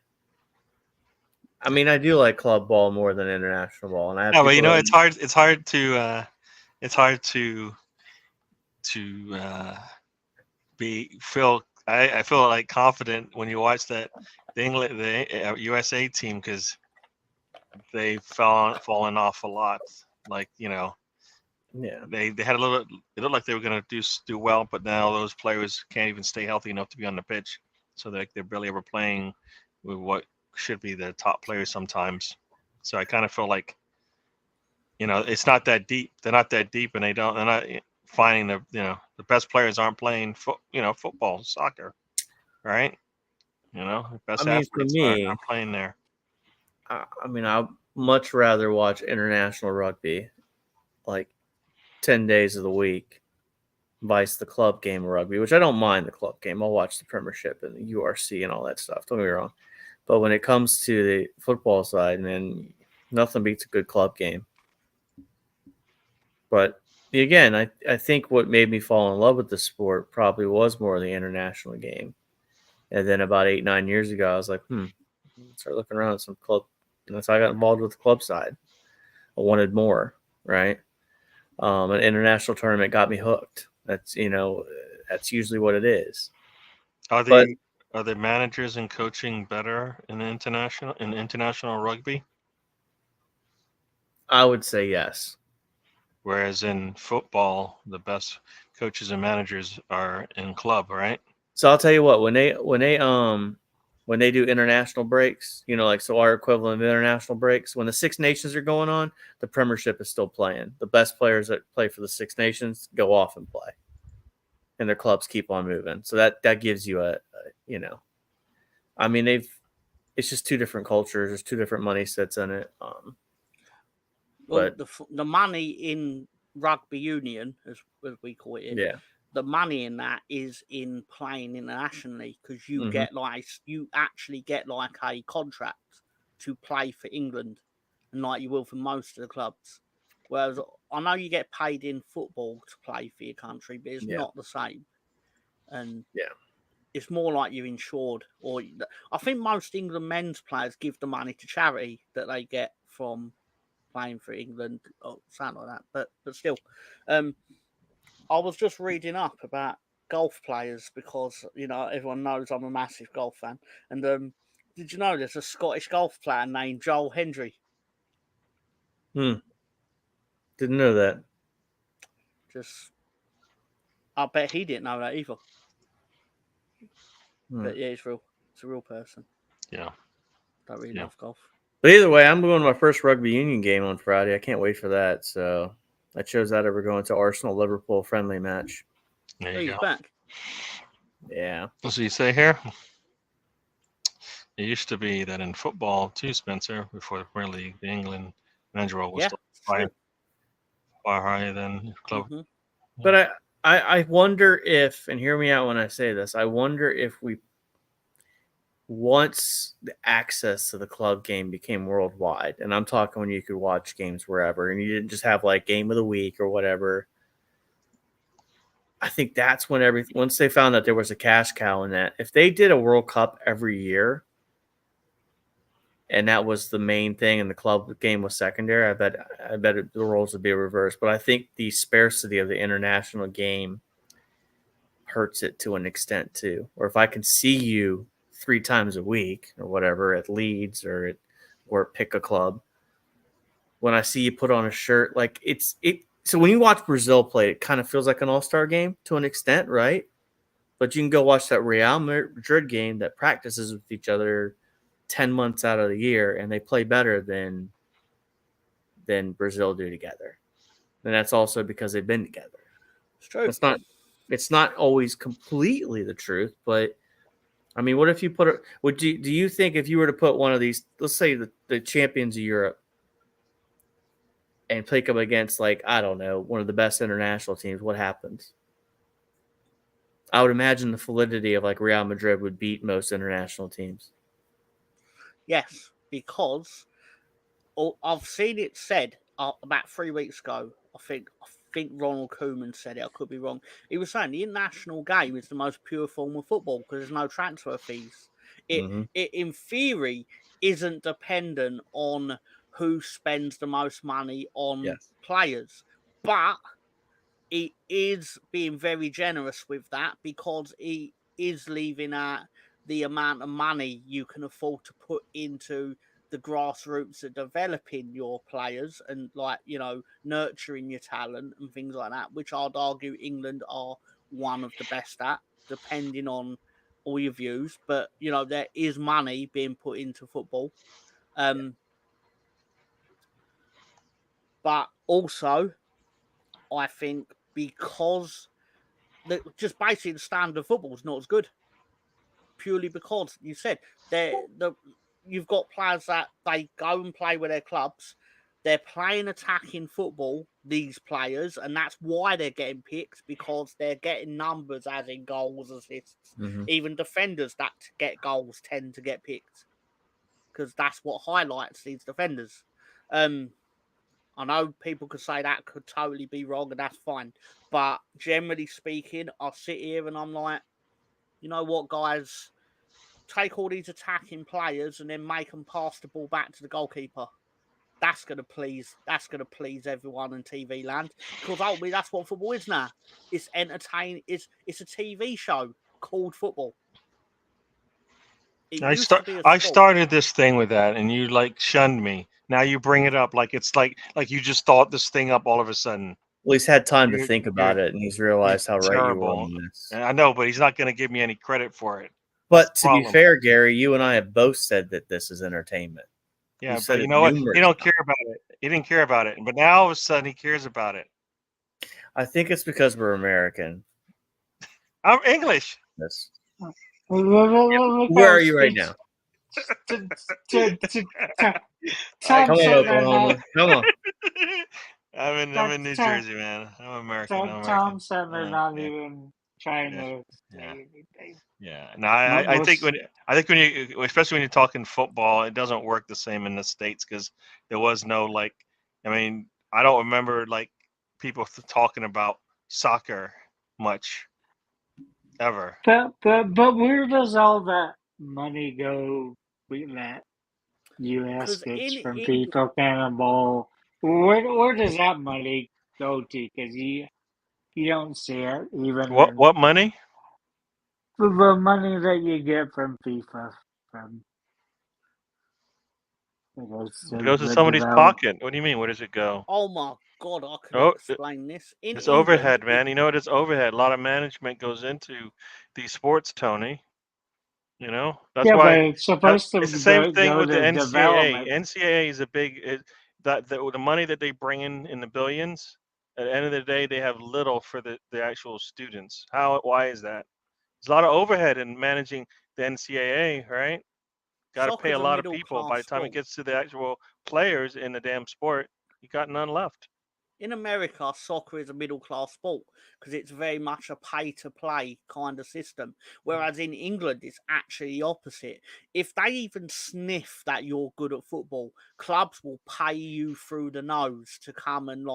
I mean, I do like club ball more than international ball, and I have. No, but you know, it's hard. It's hard to I feel like confident when you watch the USA team, because they've fallen off a lot. Like, you know, they had a little. It looked like they were going to do well, but now those players can't even stay healthy enough to be on the pitch, so they're barely ever playing with what should be the top players sometimes. So I kind of feel like, you know, it's not that deep. They're not that deep, and they're not finding the best players aren't playing football, soccer, right? You know, the best athletes aren't playing there. I mean, I'd much rather watch international rugby, like 10 days of the week, vice the club game of rugby, which I don't mind the club game. I'll watch the Premiership and the URC and all that stuff. Don't get me wrong. But when it comes to the football side, man, nothing beats a good club game. But again, I think what made me fall in love with the sport probably was more the international game. And then about 8-9 years ago, I was like, start looking around at some club. And that's how I got involved with the club side. I wanted more, right? An international tournament got me hooked. That's usually what it is. Are the managers and coaching better in international rugby? I would say yes. Whereas in football, the best coaches and managers are in club, right? So I'll tell you what, when they do international breaks, so our equivalent of international breaks, when the Six Nations are going on, the Premiership is still playing. The best players that play for the Six Nations go off and play, and their clubs keep on moving. So that gives you I mean, it's just 2 different cultures. There's 2 different money sets in it. Well, the money in rugby union, as we call it, the money in that is in playing internationally, because you actually get like a contract to play for England, and like you will for most of the clubs. Whereas I know you get paid in football to play for your country, but it's not the same. And It's more like you're insured, or I think most England men's players give the money to charity that they get from playing for England, or something like that. But still, I was just reading up about golf players because everyone knows I'm a massive golf fan. And did you know there's a Scottish golf player named Joel Hendry? Didn't know that. I bet he didn't know that either. But yeah, it's real. It's a real person. Yeah. Don't really love golf. But either way, I'm going to my first rugby union game on Friday. I can't wait for that. So that shows that we're going to Arsenal-Liverpool friendly match. There you go. Back. Yeah. So you say here? It used to be that in football too, Spencer, before the Premier League, the England men's role was still far higher than club. Mm-hmm. But I wonder if, and hear me out when I say this, I wonder if once the access to the club game became worldwide, and I'm talking when you could watch games wherever, and you didn't just have like game of the week or whatever. I think that's when once they found that there was a cash cow in that, if they did a World Cup every year, and that was the main thing, and the club game was secondary, I bet the roles would be reversed. But I think the sparsity of the international game hurts it to an extent too. Or if I can see you 3 times a week or whatever at Leeds or pick a club, when I see you put on a shirt, like so when you watch Brazil play, it kind of feels like an all-star game to an extent, right? But you can go watch that Real Madrid game that practices with each other 10 months out of the year, and they play better than Brazil do together. And that's also because they've been together. It's true. It's not always completely the truth, but I mean, what if you do you think if you were to put one of these, let's say the champions of Europe, and play them against, like, I don't know, one of the best international teams, what happens? I would imagine the validity of like Real Madrid would beat most international teams. Yes, because I've seen it said about 3 weeks ago. I think Ronald Koeman said it. I could be wrong. He was saying the international game is the most pure form of football because there's no transfer fees. It in theory isn't dependent on who spends the most money on players, but he is being very generous with that because he is leaving out the amount of money you can afford to put into the grassroots of developing your players and, like, nurturing your talent and things like that, which I'd argue England are one of the best at, depending on all your views. But, there is money being put into football. But also, I think because just basically the standard of football is not as good. Purely because you said you've got players that they go and play with their clubs. They're playing attacking football, these players, and that's why they're getting picked, because they're getting numbers as in goals, assists. Mm-hmm. Even defenders that get goals tend to get picked because that's what highlights these defenders. I know people could say that could totally be wrong, and that's fine. But generally speaking, I sit here and I'm like, you know what, guys? Take all these attacking players and then make them pass the ball back to the goalkeeper. That's gonna please everyone in TV land, because ultimately that's what football is now. It's entertaining. It's a TV show called football. I started this thing with that, and you shunned me. Now you bring it up like it's like you just thought this thing up all of a sudden. Well, he's had time to think about it, and he's realized how right you were on this. I know, but he's not going to give me any credit for it. But to be fair, Gary, you and I have both said that this is entertainment. Yeah, but you know what? He don't care about it. He didn't care about it, but now all of a sudden he cares about it. I think it's because we're American. I'm English. Yes. Where are you right now? Come on, Oklahoma. Come on. I'm in New Jersey, man. I'm American. Tom said they're not even trying to say anything. Yeah. No, I think when you, especially when you're talking football, it doesn't work the same in the States because there was no I don't remember people talking about soccer much Ever. But where does all that money go that U.S. gets from people cannonball? Where does that money go to? Because you don't see it even. What money? The money that you get from FIFA from. It goes to somebody's pocket. What do you mean? Where does it go? Oh my God, I can explain this. It's overhead, man. You know what? It's overhead. A lot of management goes into these sports, Tony. You know, that's why but it's supposed to it's the same thing go with the to NCAA. development. NCAA is a big the money that they bring in the billions. At the end of the day, they have little for the actual students. Why is that? There's a lot of overhead in managing the NCAA, right? Got to pay a lot of people. By the time it gets to the actual players in the damn sport, you got none left. In America, soccer is a middle-class sport because it's very much a pay-to-play kind of system. Whereas in England, it's actually the opposite. If they even sniff that you're good at football, clubs will pay you through the nose to come and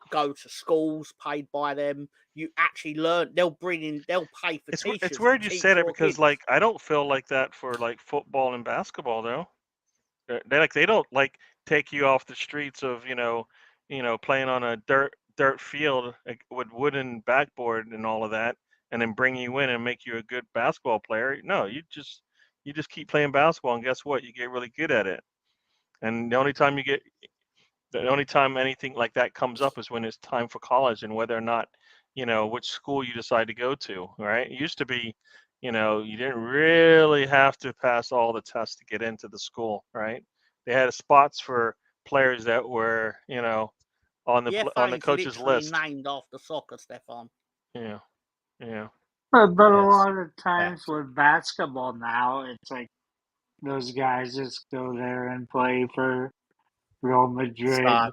go to schools paid by them. You actually learn. They'll pay for teachers. It's weird you said it because I don't feel like that for football and basketball though. They don't take you off the streets of playing on a dirt field with wooden backboard and all of that, and then bring you in and make you a good basketball player. No, you just keep playing basketball, and guess what? You get really good at it. And the only time anything like that comes up is when it's time for college and whether or not which school you decide to go to. Right? It used to be, you didn't really have to pass all the tests to get into the school. Right? They had spots for players that were on the coach's list. Named after soccer, Stefan. Yeah. But a lot of times with basketball now, it's like those guys just go there and play for Real Madrid.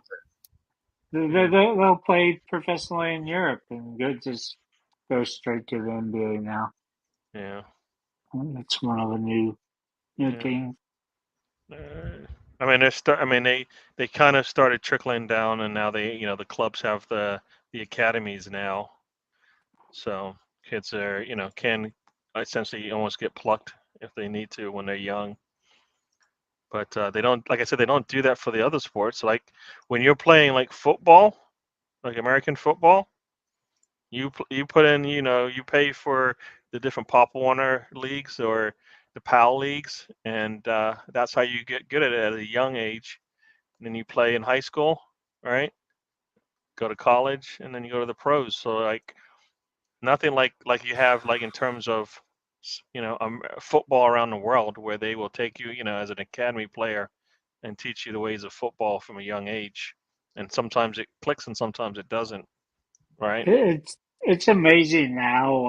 They'll play professionally in Europe and just go straight to the NBA now. Yeah. It's one of the new things. They kind of started trickling down, and now the clubs have the academies now. So kids are, can essentially almost get plucked if they need to when they're young. But they don't, like I said, they don't do that for the other sports. Like when you're playing like football, like American football, you put in, you pay for the different Pop Warner leagues or the PAL leagues, and that's how you get good at it at a young age. And then you play in high school, right? Go to college, and then you go to the pros. So nothing like you have in terms of football around the world, where they will take you as an academy player and teach you the ways of football from a young age. And sometimes it clicks and sometimes it doesn't, right? It's amazing now.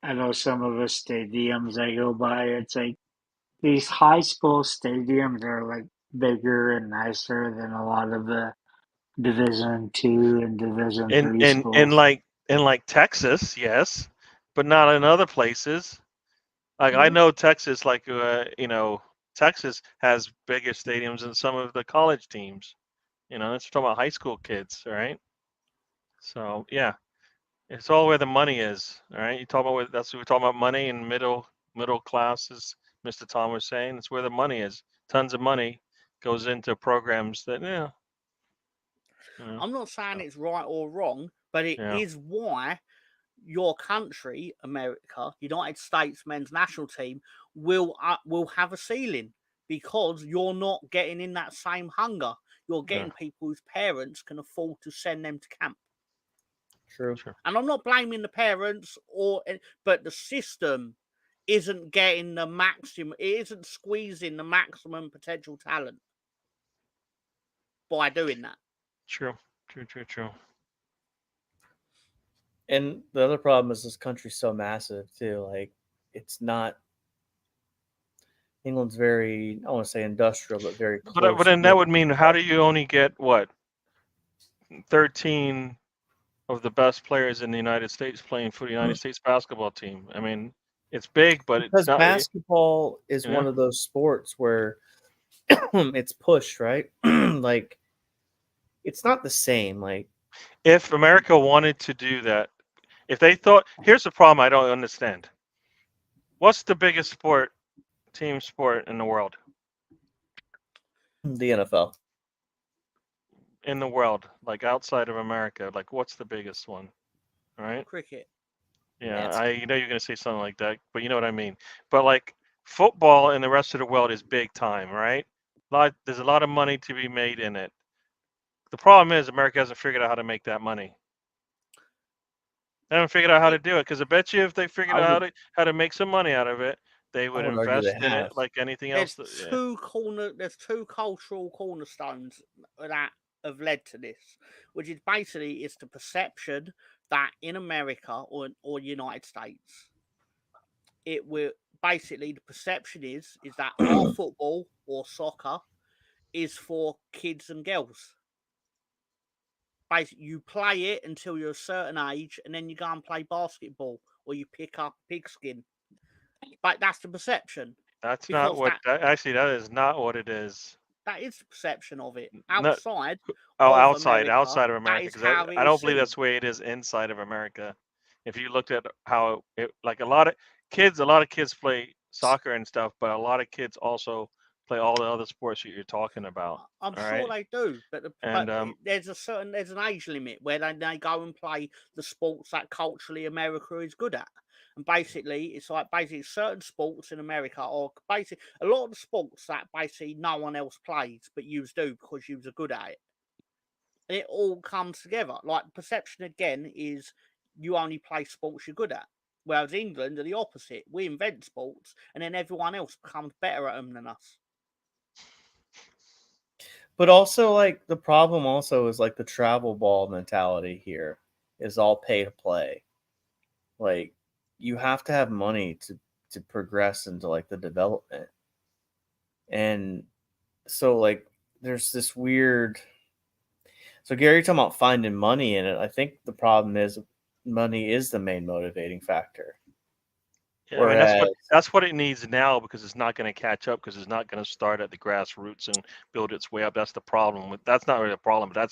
I know some of the stadiums I go by, it's like these high school stadiums are bigger and nicer than a lot of the Division II and Division III schools. In Texas, yes, but not in other places. I know Texas, Texas has bigger stadiums than some of the college teams. It's talking about high school kids, right? So yeah, it's all where the money is. All right, we're talking about money and middle classes. Mr. Tom was saying it's where the money is. Tons of money goes into programs that I'm not saying it's right or wrong, but it is why your country, America, United States men's national team, will have a ceiling, because you're not getting in that same hunger. You're getting people whose parents can afford to send them to camp. True. And I'm not blaming the parents, but the system isn't getting the maximum. It isn't squeezing the maximum potential talent by doing that. True. And the other problem is this country's so massive too. It's not. England's very, I want to say industrial, but very close. But then that would mean, how do you only get 13 of the best players in the United States playing for the United States basketball team? I mean, it's big, but because it's not. Basketball is one of those sports where it's pushed, right? It's not the same. If America wanted to do that, If they thought, here's the problem I don't understand. What's the biggest team sport in the world? The NFL. In the world, like outside of America, like what's the biggest one? Right? Cricket. Yeah, I know you're gonna say something like that, but you know what I mean. But like football in the rest of the world is big time, right? There's a lot of money to be made in it. The problem is America hasn't figured out how to make that money. They haven't figured out how to do it because I bet you if they figured out how to make some money out of it, they would invest in it like anything else. There's two cultural cornerstones that have led to this, which is basically it's the perception that in America or United States, it will basically the perception is that our football or soccer is for kids and girls. Basically, you play it until you're a certain age, and then you go and play basketball or you pick up pigskin. But that's the perception. That's not what. Actually, that is not what it is. That is the perception of it. Outside of America. Because I don't believe that's the way it is inside of America. If you looked at how it, like a lot of kids play soccer and stuff, but a lot of kids also play all the other sports that you're talking about. I'm sure they do, but there's an age limit where they go and play the sports that culturally America is good at. And basically, it's like certain sports in America, or basically a lot of the sports that basically no one else plays, but you do because you are good at it. And it all comes together. Like perception again is you only play sports you're good at. Whereas England are the opposite. We invent sports, and then everyone else becomes better at them than us. But also, like the problem also is like the travel ball mentality here is all pay to play. Like you have to have money to progress into like the development. And so like there's this weird. So Gary, you're talking about finding money in it. I think the problem is money is the main motivating factor. Yeah, I mean, that's what it needs now because it's not going to catch up because it's not going to start at the grassroots and build its way up. That's the problem. That's not really a problem. But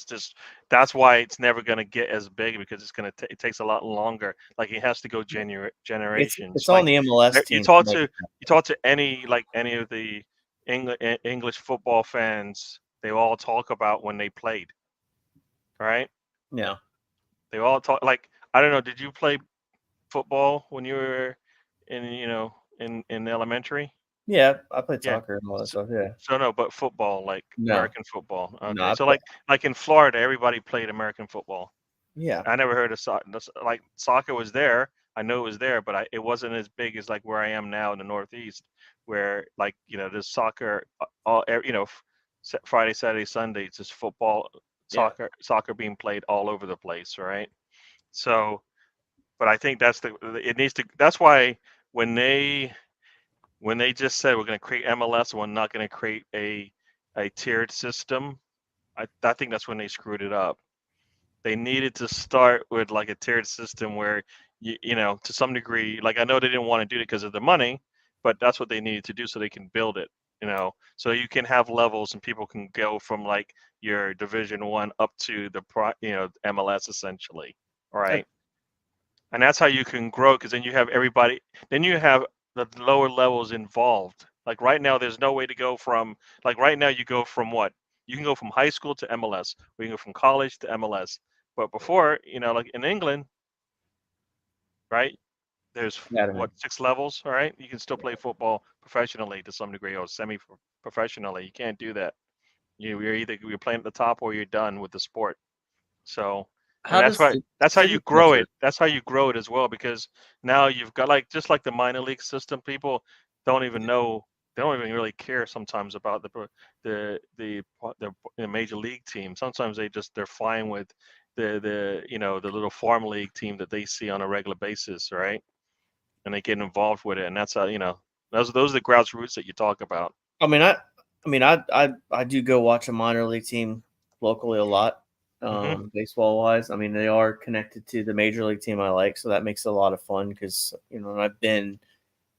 that's why it's never going to get as big because it takes a lot longer. Like it has to go generations. It's on the MLS team. You talk to any of the English football fans. They all talk about when they played, right? Yeah. They all talk like I don't know. Did you play football when you were in elementary? Yeah, I played soccer and all that stuff. Yeah. So no, but football, like American football. Okay. No, So like in Florida, everybody played American football. Yeah. I never heard of soccer. Like soccer was there. I know it was there, but it wasn't as big as like where I am now in the Northeast, where like there's soccer all Friday, Saturday, Sunday. It's just football, soccer being played all over the place, right? So, but I think that's why when they just said we're going to create MLS, we're not going to create a tiered system, I think that's when they screwed it up. They needed to start with like a tiered system where to some degree, like I know they didn't want to do it because of the money, but that's what they needed to do so they can build it. So you can have levels and people can go from like your Division 1 up to the MLS essentially, right? And that's how you can grow because then you have everybody. Then you have the lower levels involved. Like right now, there's no way to go from right now. You go from what? You can go from high school to MLS. Or you can go from college to MLS. But before, like in England, right? There's 6 levels. All right, you can still play football professionally to some degree or semi-professionally. You can't do that. You're playing at the top or you're done with the sport. So. That's how you grow it. That's how you grow it as well, because now you've got just like the minor league system. People don't even know. They don't even really care sometimes about the major league team. Sometimes they're fine with the little farm league team that they see on a regular basis, right? And they get involved with it, and that's how those are the grassroots that you talk about. I do go watch a minor league team locally a lot. Baseball wise, I mean, they are connected to the major league team I like, so that makes it a lot of fun because I've been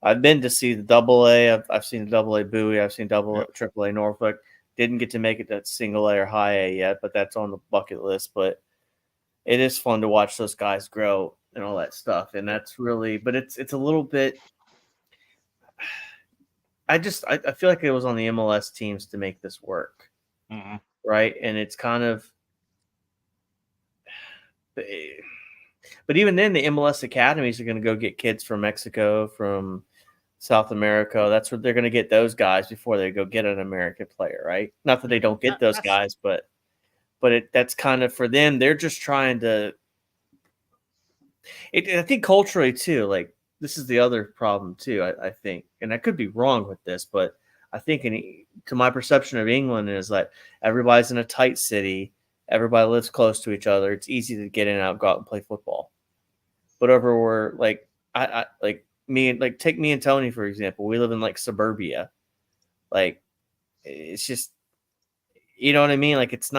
to see the AA. I've seen the AA Bowie. I've seen AAA Norfolk. Didn't get to make it to single A or high A yet, but that's on the bucket list. But it is fun to watch those guys grow, and all that stuff. And that's really, but it's a little bit. I feel like it was on the MLS teams to make this work, right? And it's kind of, but even then, the MLS academies are going to go get kids from Mexico, from South America. That's where they're going to get those guys before they go get an American player, right? Not that they don't get those guys, but that's kind of for them. They're just trying to. I think culturally too, like this is the other problem too. I think, and I could be wrong with this, but I think to my perception of England is like everybody's in a tight city. Everybody lives close to each other. It's easy to get in and out, go out and play football. But over where like I like me, like take me and Tony for example. We live in like suburbia. Like it's just, you know what I mean? Like it's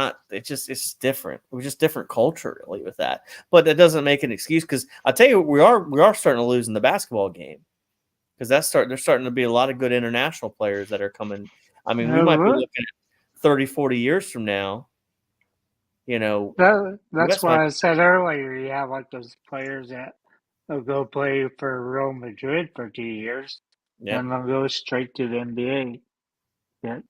different. We're just different culturally with that. But that doesn't make an excuse because I'll tell you, we are starting to lose in the basketball game because there's starting to be a lot of good international players that are coming. I mean, we might be looking at 30, 40 years from now. You know, that's why I said earlier, you have like those players that will go play for Real Madrid for 2 years, and they'll go straight to the NBA. Get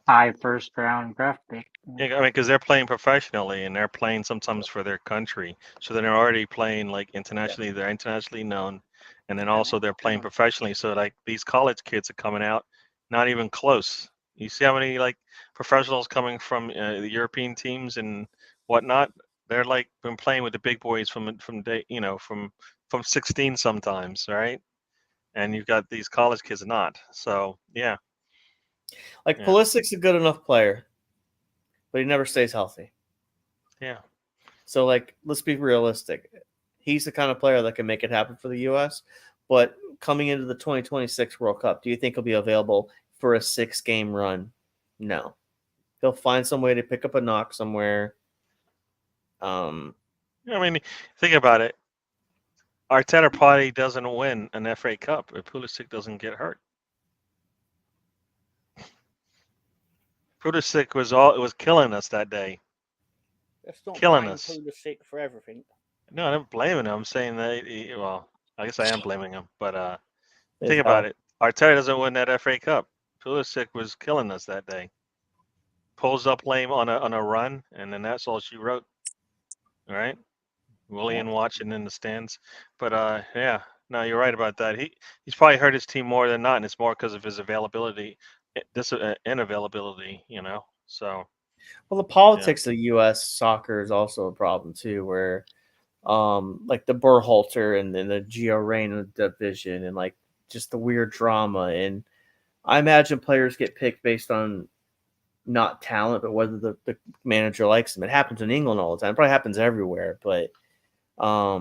high first round draft pick. Yeah, I mean, because they're playing professionally and they're playing sometimes for their country, so they're already playing like internationally. They're internationally known, and then also they're playing professionally. So like these college kids are coming out, not even close. You see how many like professionals coming from the European teams and whatnot? They're like been playing with the big boys from day, you know, from 16 sometimes, right? And you've got these college kids not. So yeah, like Pulisic's a good enough player, but he never stays healthy. Yeah. So like, let's be realistic. He's the kind of player that can make it happen for the U.S. But coming into the 2026 World Cup, do you think he'll be available for a 6-game run? No. He'll find some way to pick up a knock somewhere. I mean, think about it. Arteta probably doesn't win an FA Cup if Pulisic doesn't get hurt. Pulisic was killing us that day. Let's not killing blame us. Pulisic for everything. No, I'm blaming him. I'm saying that. Well, I guess I am blaming him. But think about it. Arteta doesn't win that FA Cup. Pulisic was killing us that day. Pulls up lame on a run, and then that's all she wrote. All right, Willian watching in the stands. But yeah, no, you're right about that. He's probably hurt his team more than not, and it's more because of his availability, inavailability. You know, so. Well, the politics of U.S. soccer is also a problem too, where like the Berhalter and then the Gio Reyna division and like just the weird drama. And I imagine players get picked based on not talent, but whether the manager likes them. It happens in England all the time. It probably happens everywhere, but I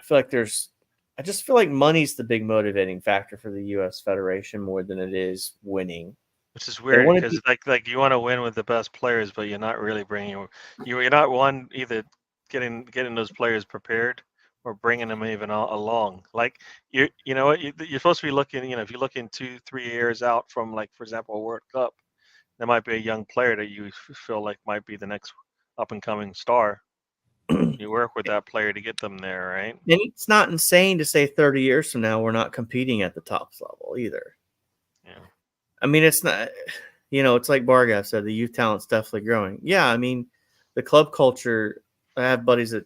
feel like I just feel like money's the big motivating factor for the U.S. Federation more than it is winning. Which is weird because like you want to win with the best players, but you're not really bringing you're not either getting those players prepared or bringing them even along. Like you know what you're supposed to be looking. You know, if you're looking 2-3 years out from like for example a World Cup, there might be a young player that you feel like might be the next up and coming star. You work with that player to get them there, right? And it's not insane to say 30 years from now we're not competing at the top level either. Yeah. I mean, it's not, you know, it's like Bargav said, the youth talent's definitely growing. Yeah, I mean, the club culture, I have buddies that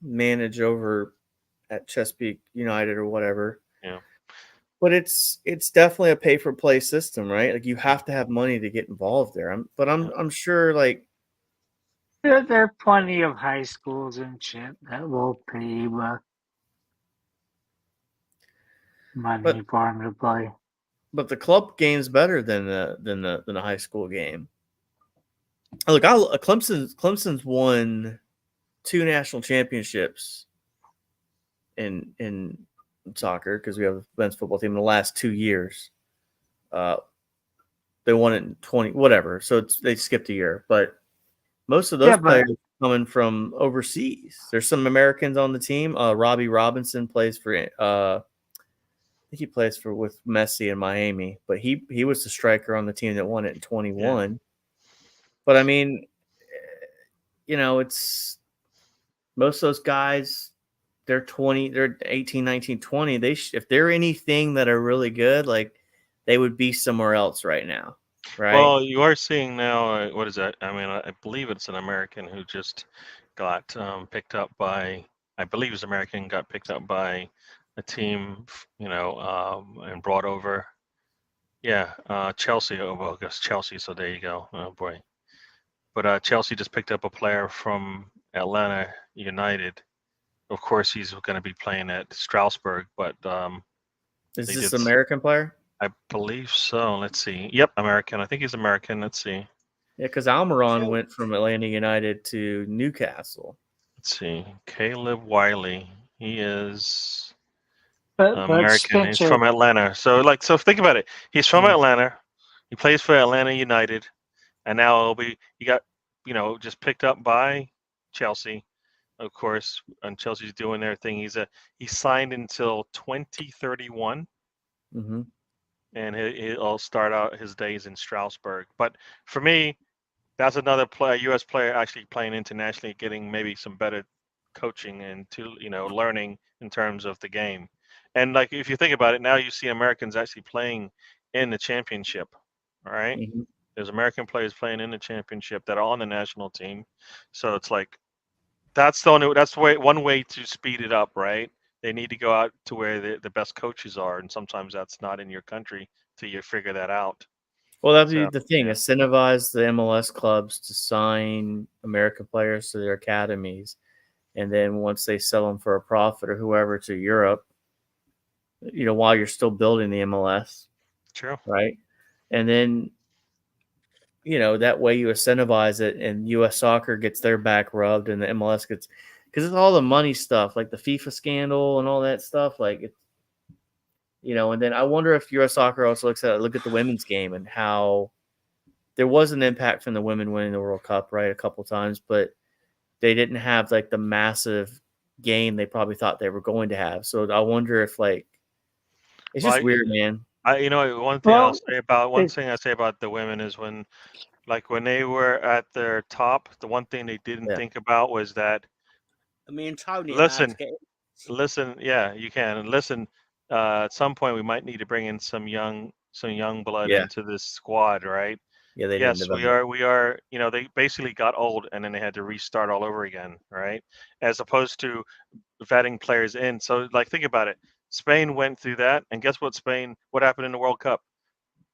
manage over at Chesapeake United or whatever. Yeah. But it's definitely a pay-for-play system, right? Like you have to have money to get involved there. I'm sure like there are plenty of high schools and shit that will pay money for them to play. But the club game's better than the high school game. Look, Clemson's won 2 national championships in soccer because we have a men's football team in the last 2 years. They won it in 20 whatever, so they skipped a year. But most of those players are coming from overseas. There's some Americans on the team. Robbie Robinson plays for. I think he plays with Messi in Miami, but he was the striker on the team that won it in 21. Yeah. But I mean, you know, most of those guys, they're 20, they're 18, 19, 20. If they're anything that are really good, like they would be somewhere else right now, right? Well, you are seeing now. What is that? I mean, I believe it's an American who just got picked up by. I believe it's American got picked up by a team, and brought over. Yeah, Chelsea. Oh, well, I guess Chelsea. So there you go. Oh boy. But Chelsea just picked up a player from Atlanta United. Of course, he's going to be playing at Strasbourg, but is this an American player? I believe so. Let's see. Yep, American. I think he's American. Let's see. Yeah, because Almiron went from Atlanta United to Newcastle. Let's see. Caleb Wiley. He is American. He's from Atlanta. So think about it. He's from Atlanta. He plays for Atlanta United, and now he got just picked up by Chelsea, of course, and Chelsea's doing their thing. He's signed until 2031. Mm-hmm. And he'll start out his days in Strasbourg. But for me, that's another U.S. player actually playing internationally, getting maybe some better coaching and learning in terms of the game. And like if you think about it, now you see Americans actually playing in the championship. All right, Mm-hmm. There's American players playing in the championship that are on the national team. So it's like that's one way to speed it up, right? They need to go out to where the best coaches are, and sometimes that's not in your country till you figure that out. Well, that'd be the thing. Yeah. Incentivize the MLS clubs to sign American players to their academies, and then once they sell them for a profit or whoever to Europe, while you're still building the MLS. True. Right? And then, that way you incentivize it, and U.S. Soccer gets their back rubbed, and the MLS gets – because it's all the money stuff, like the FIFA scandal and all that stuff. Like, it's, and then I wonder if U.S. Soccer also look at the women's game and how there was an impact from the women winning the World Cup, right, a couple times, but they didn't have, like, the massive game they probably thought they were going to have. So I wonder if, like, it's just weird, man. One thing I say about the women is when they were at their top, the one thing they didn't think about was that. Me and Tony. Listen. Yeah, you can. And listen. At some point, we might need to bring in some young blood into this squad, right? Yeah, they yes, we are. They basically got old, and then they had to restart all over again, right? As opposed to vetting players in. So, think about it. Spain went through that, and guess what? What happened in the World Cup?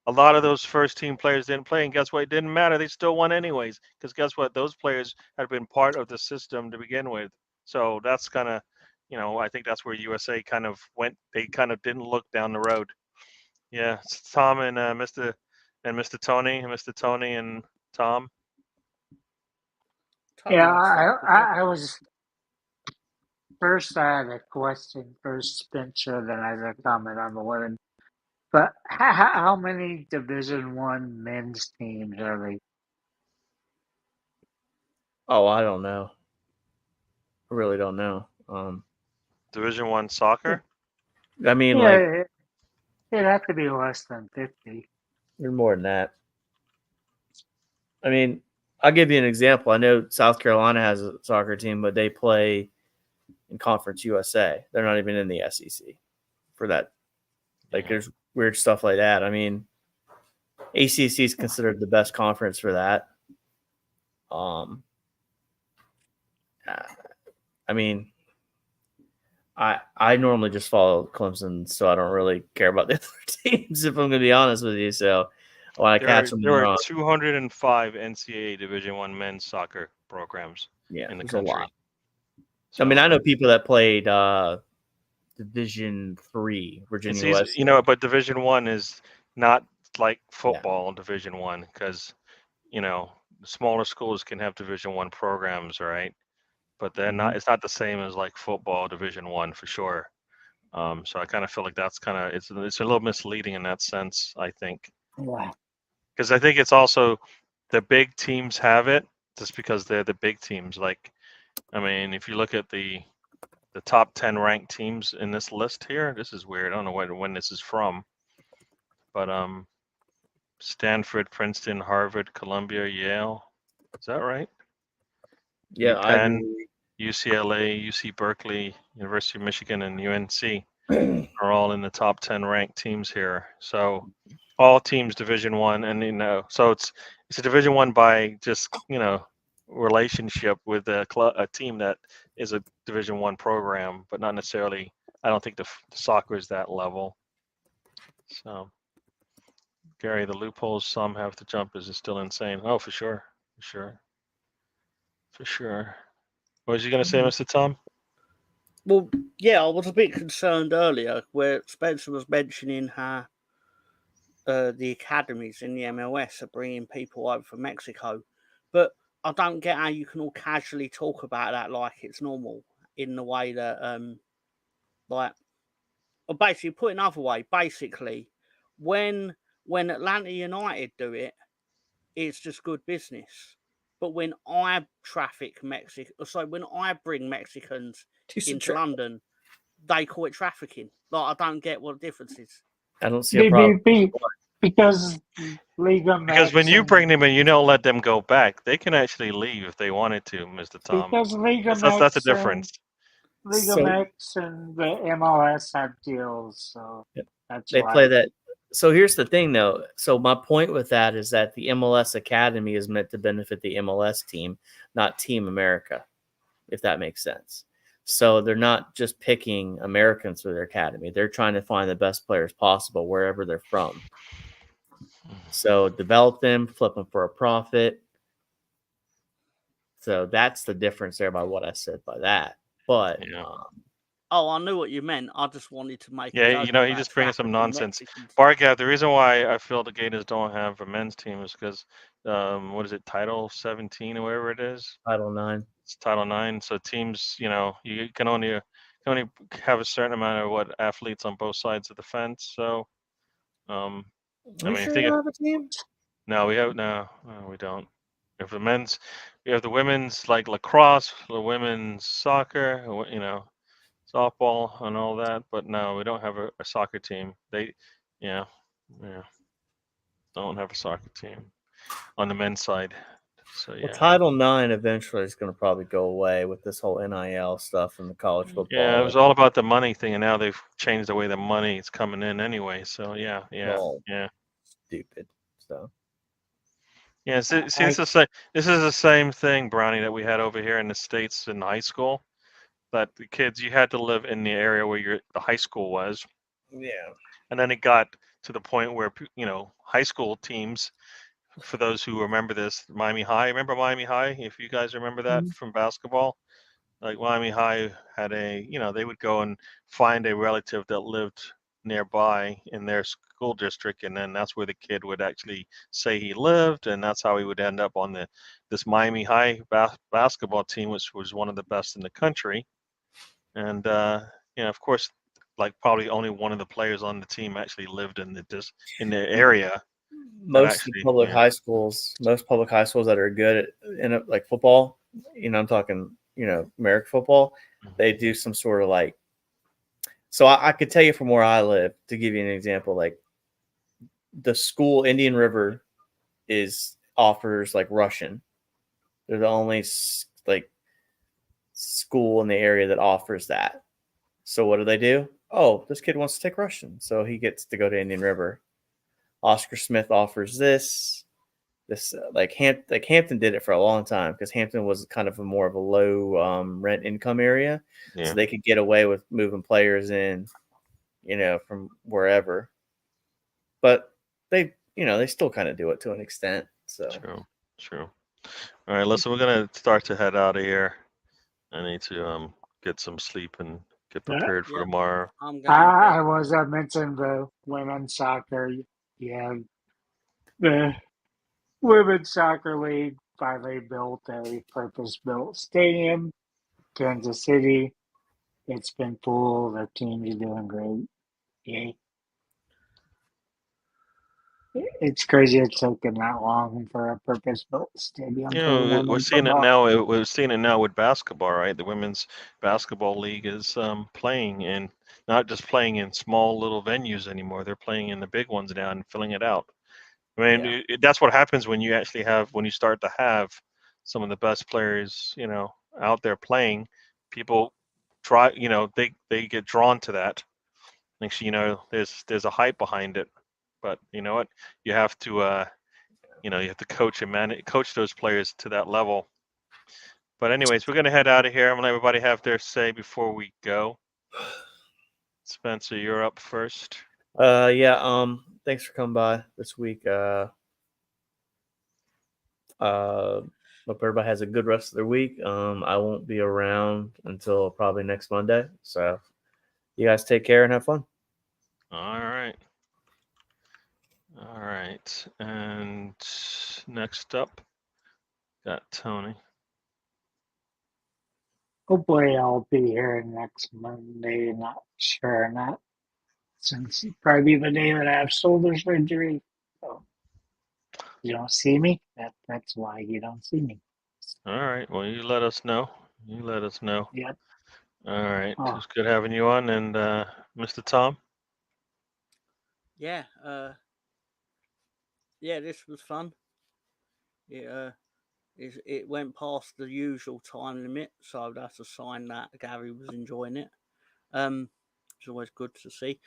A lot of those first team players didn't play, and guess what? It didn't matter. They still won anyways, because guess what? Those players had been part of the system to begin with. So that's kind of, I think that's where USA kind of went. They kind of didn't look down the road. Yeah, it's Tom and Mr. Tony and Tom. Yeah, I was first. I had a question first, Spencer. Then I had a comment on the women. But how many Division I men's teams are they? Oh, I don't know. I really don't know. Division I soccer? I mean, it'd have to be less than 50. You're more than that. I mean, I'll give you an example. I know South Carolina has a soccer team, but they play in Conference USA. They're not even in the SEC for that. Like, there's weird stuff like that. I mean, ACC is considered the best conference for that. I mean, I normally just follow Clemson, so I don't really care about the other teams, if I'm going to be honest with you. So when I catch them, there are 205 NCAA Division I men's soccer programs in the country. A lot. So, I mean, I know people that played Division III, Virginia West. But Division I is not like football. Division I, because smaller schools can have Division I programs, right? But they're not. It's not the same as like football Division I for sure. So I kind of feel like that's kind of it's a little misleading in that sense. I think. Yeah. Because I think it's also the big teams have it just because they're the big teams. Like, I mean, if you look at the top 10 ranked teams in this list here, this is weird. I don't know when this is from, but Stanford, Princeton, Harvard, Columbia, Yale. Is that right? Yeah, Penn, UCLA, UC Berkeley, University of Michigan, and UNC are all in the top 10 ranked teams here. So all teams Division I, and so it's a Division I by just relationship with a team that is a Division I program, but not necessarily. I don't think the soccer is that level. So, Gary, the loopholes some have to jump is still insane. Oh, for sure. What was you going to say, Mr. Tom? Well, yeah, I was a bit concerned earlier where Spencer was mentioning how the academies in the MLS are bringing people over from Mexico, but I don't get how you can all casually talk about that like it's normal in the way that, or basically put it another way, basically, when Atlanta United do it, it's just good business. But when I when I bring Mexicans into London, they call it trafficking. Like, I don't get what the difference is. I don't see a problem. Because Liga Because when you bring them in, you don't let them go back. They can actually leave if they wanted to, Mr. Tom. Because Liga that's the difference. Liga Mex and the MLS have deals, so that's they play that. So here's the thing, though. So my point with that is that the MLS Academy is meant to benefit the MLS team, not Team America, if that makes sense. So they're not just picking Americans for their academy. They're trying to find the best players possible wherever they're from. So develop them, flip them for a profit. So that's the difference there by what I said by that. But I knew what you meant. I just wanted to make. Yeah, you just bringing some nonsense. Bargav, the reason why I feel the Gators don't have a men's team is because, what is it, Title 17 or whatever it is? Title 9. It's Title 9. So teams, you can only have a certain amount of what athletes on both sides of the fence. So, I mean, sure you have a team? No, we don't. We have the women's like lacrosse, the women's soccer, softball and all that, but no, we don't have a soccer team. Don't have a soccer team on the men's side. So Well, Title 9 eventually is going to probably go away with this whole NIL stuff and the college football. Yeah, it was all about the money thing, and now they've changed the way the money is coming in anyway. So yeah. Stupid stuff. Yeah, see, this is the same thing, Brownie, that we had over here in the States in high school. That the kids, you had to live in the area where the high school was. Yeah. And then it got to the point where, high school teams, for those who remember this, Miami High, remember Miami High? If you guys remember that from basketball, like Miami High had they would go and find a relative that lived nearby in their school district, and then that's where the kid would actually say he lived, and that's how he would end up on this Miami High basketball team, which was one of the best in the country. And of course, like probably only one of the players on the team actually lived in the area. Most public high schools that are good at like football, I'm talking, American football, they do some sort of like. So I could tell you from where I live, to give you an example, like the school Indian River offers like Russian. They're the only like school in the area that offers that. So what do? Oh, this kid wants to take Russian, so he gets to go to Indian River. Oscar Smith offers this Hampton did it for a long time because Hampton was kind of more of a low rent income area, so they could get away with moving players in, from wherever. But they still kind of do it to an extent. So true. All right, listen, we're gonna start to head out of here. I need to get some sleep and get prepared for tomorrow. I was mentioning the women's soccer. Yeah, the Women's Soccer League finally built a purpose-built stadium, Kansas City. It's been full. The team is doing great. Yay. It's crazy it's taken that long for a purpose-built stadium. We're seeing it now. We're seeing it now with basketball, right? The women's basketball league is playing, and not just playing in small little venues anymore. They're playing in the big ones now and filling it out. I mean, that's what happens when you start to have some of the best players, out there playing, people try, they get drawn to that. Next, there's a hype behind it. But you know what? You have to, you have to coach those players to that level. But anyways, we're gonna head out of here. I'm gonna let everybody have their say before we go. Spencer, you're up first. Yeah. Thanks for coming by this week. Hope everybody has a good rest of their week. I won't be around until probably next Monday. So you guys take care and have fun. All right. All right. And next up, got Tony. Hopefully I'll be here next Monday. Not sure not. Since it'll probably be the day that I have shoulder surgery. So you don't see me. That's why you don't see me. All right. Well, you let us know. Yep. All right. It was good having you on. And Mr. Tom? Yeah. Yeah, this was fun. It went past the usual time limit, so that's a sign that Gary was enjoying it. It's always good to see.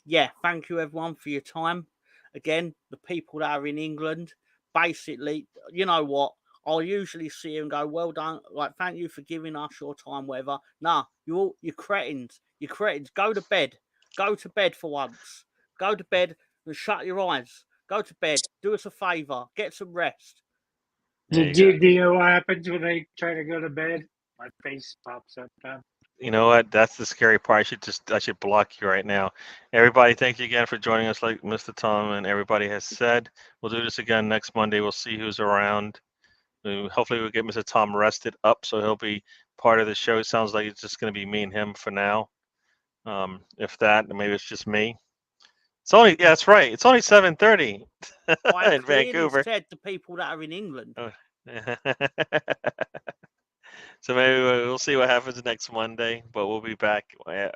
Yeah, thank you everyone for your time. Again, the people that are in England, basically, you know what? I'll usually see and go, well done, like, thank you for giving us your time, whatever. Nah, you're cretins. You're cretins. Go to bed. Go to bed for once. Go to bed and shut your eyes. Go to bed. Do us a favour. Get some rest. Do you know what happens when they try to go to bed? My face pops up. You know what? That's the scary part. I should block you right now. Everybody, thank you again for joining us, like Mr. Tom and everybody has said. We'll do this again next Monday. We'll see who's around. Hopefully we'll get Mr. Tom rested up so he'll be part of the show. It sounds like it's just going to be me and him for now. If that, maybe it's just me. Yeah, that's right. It's only 7:30 in Vancouver. Said the people that are in England. Oh. So maybe we'll see what happens next Monday, but we'll be back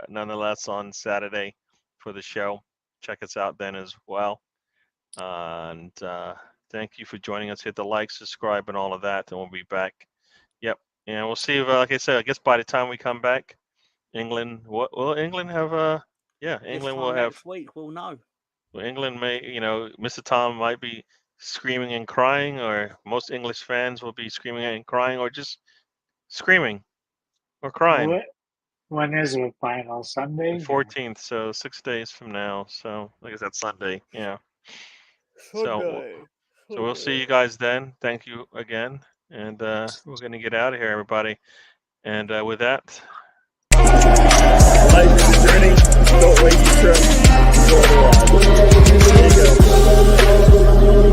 nonetheless on Saturday for the show. Check us out then as well. And thank you for joining us. Hit the like, subscribe, and all of that, and we'll be back. Yep. And we'll see if, like I said, I guess by the time we come back, England, what will England have? Yeah, England will have. Next week, we'll know. Well, England may, Mr. Tom might be screaming and crying, or most English fans will be screaming and crying, or just screaming or crying. When is the final? Sunday? 14th, so 6 days from now. So I guess that's Sunday. Yeah. Sunday. So we'll see you guys then. Thank you again. And we're going to get out of here, everybody. And with that. Life is a journey. Don't waste your trip. Enjoy the ride. There you go.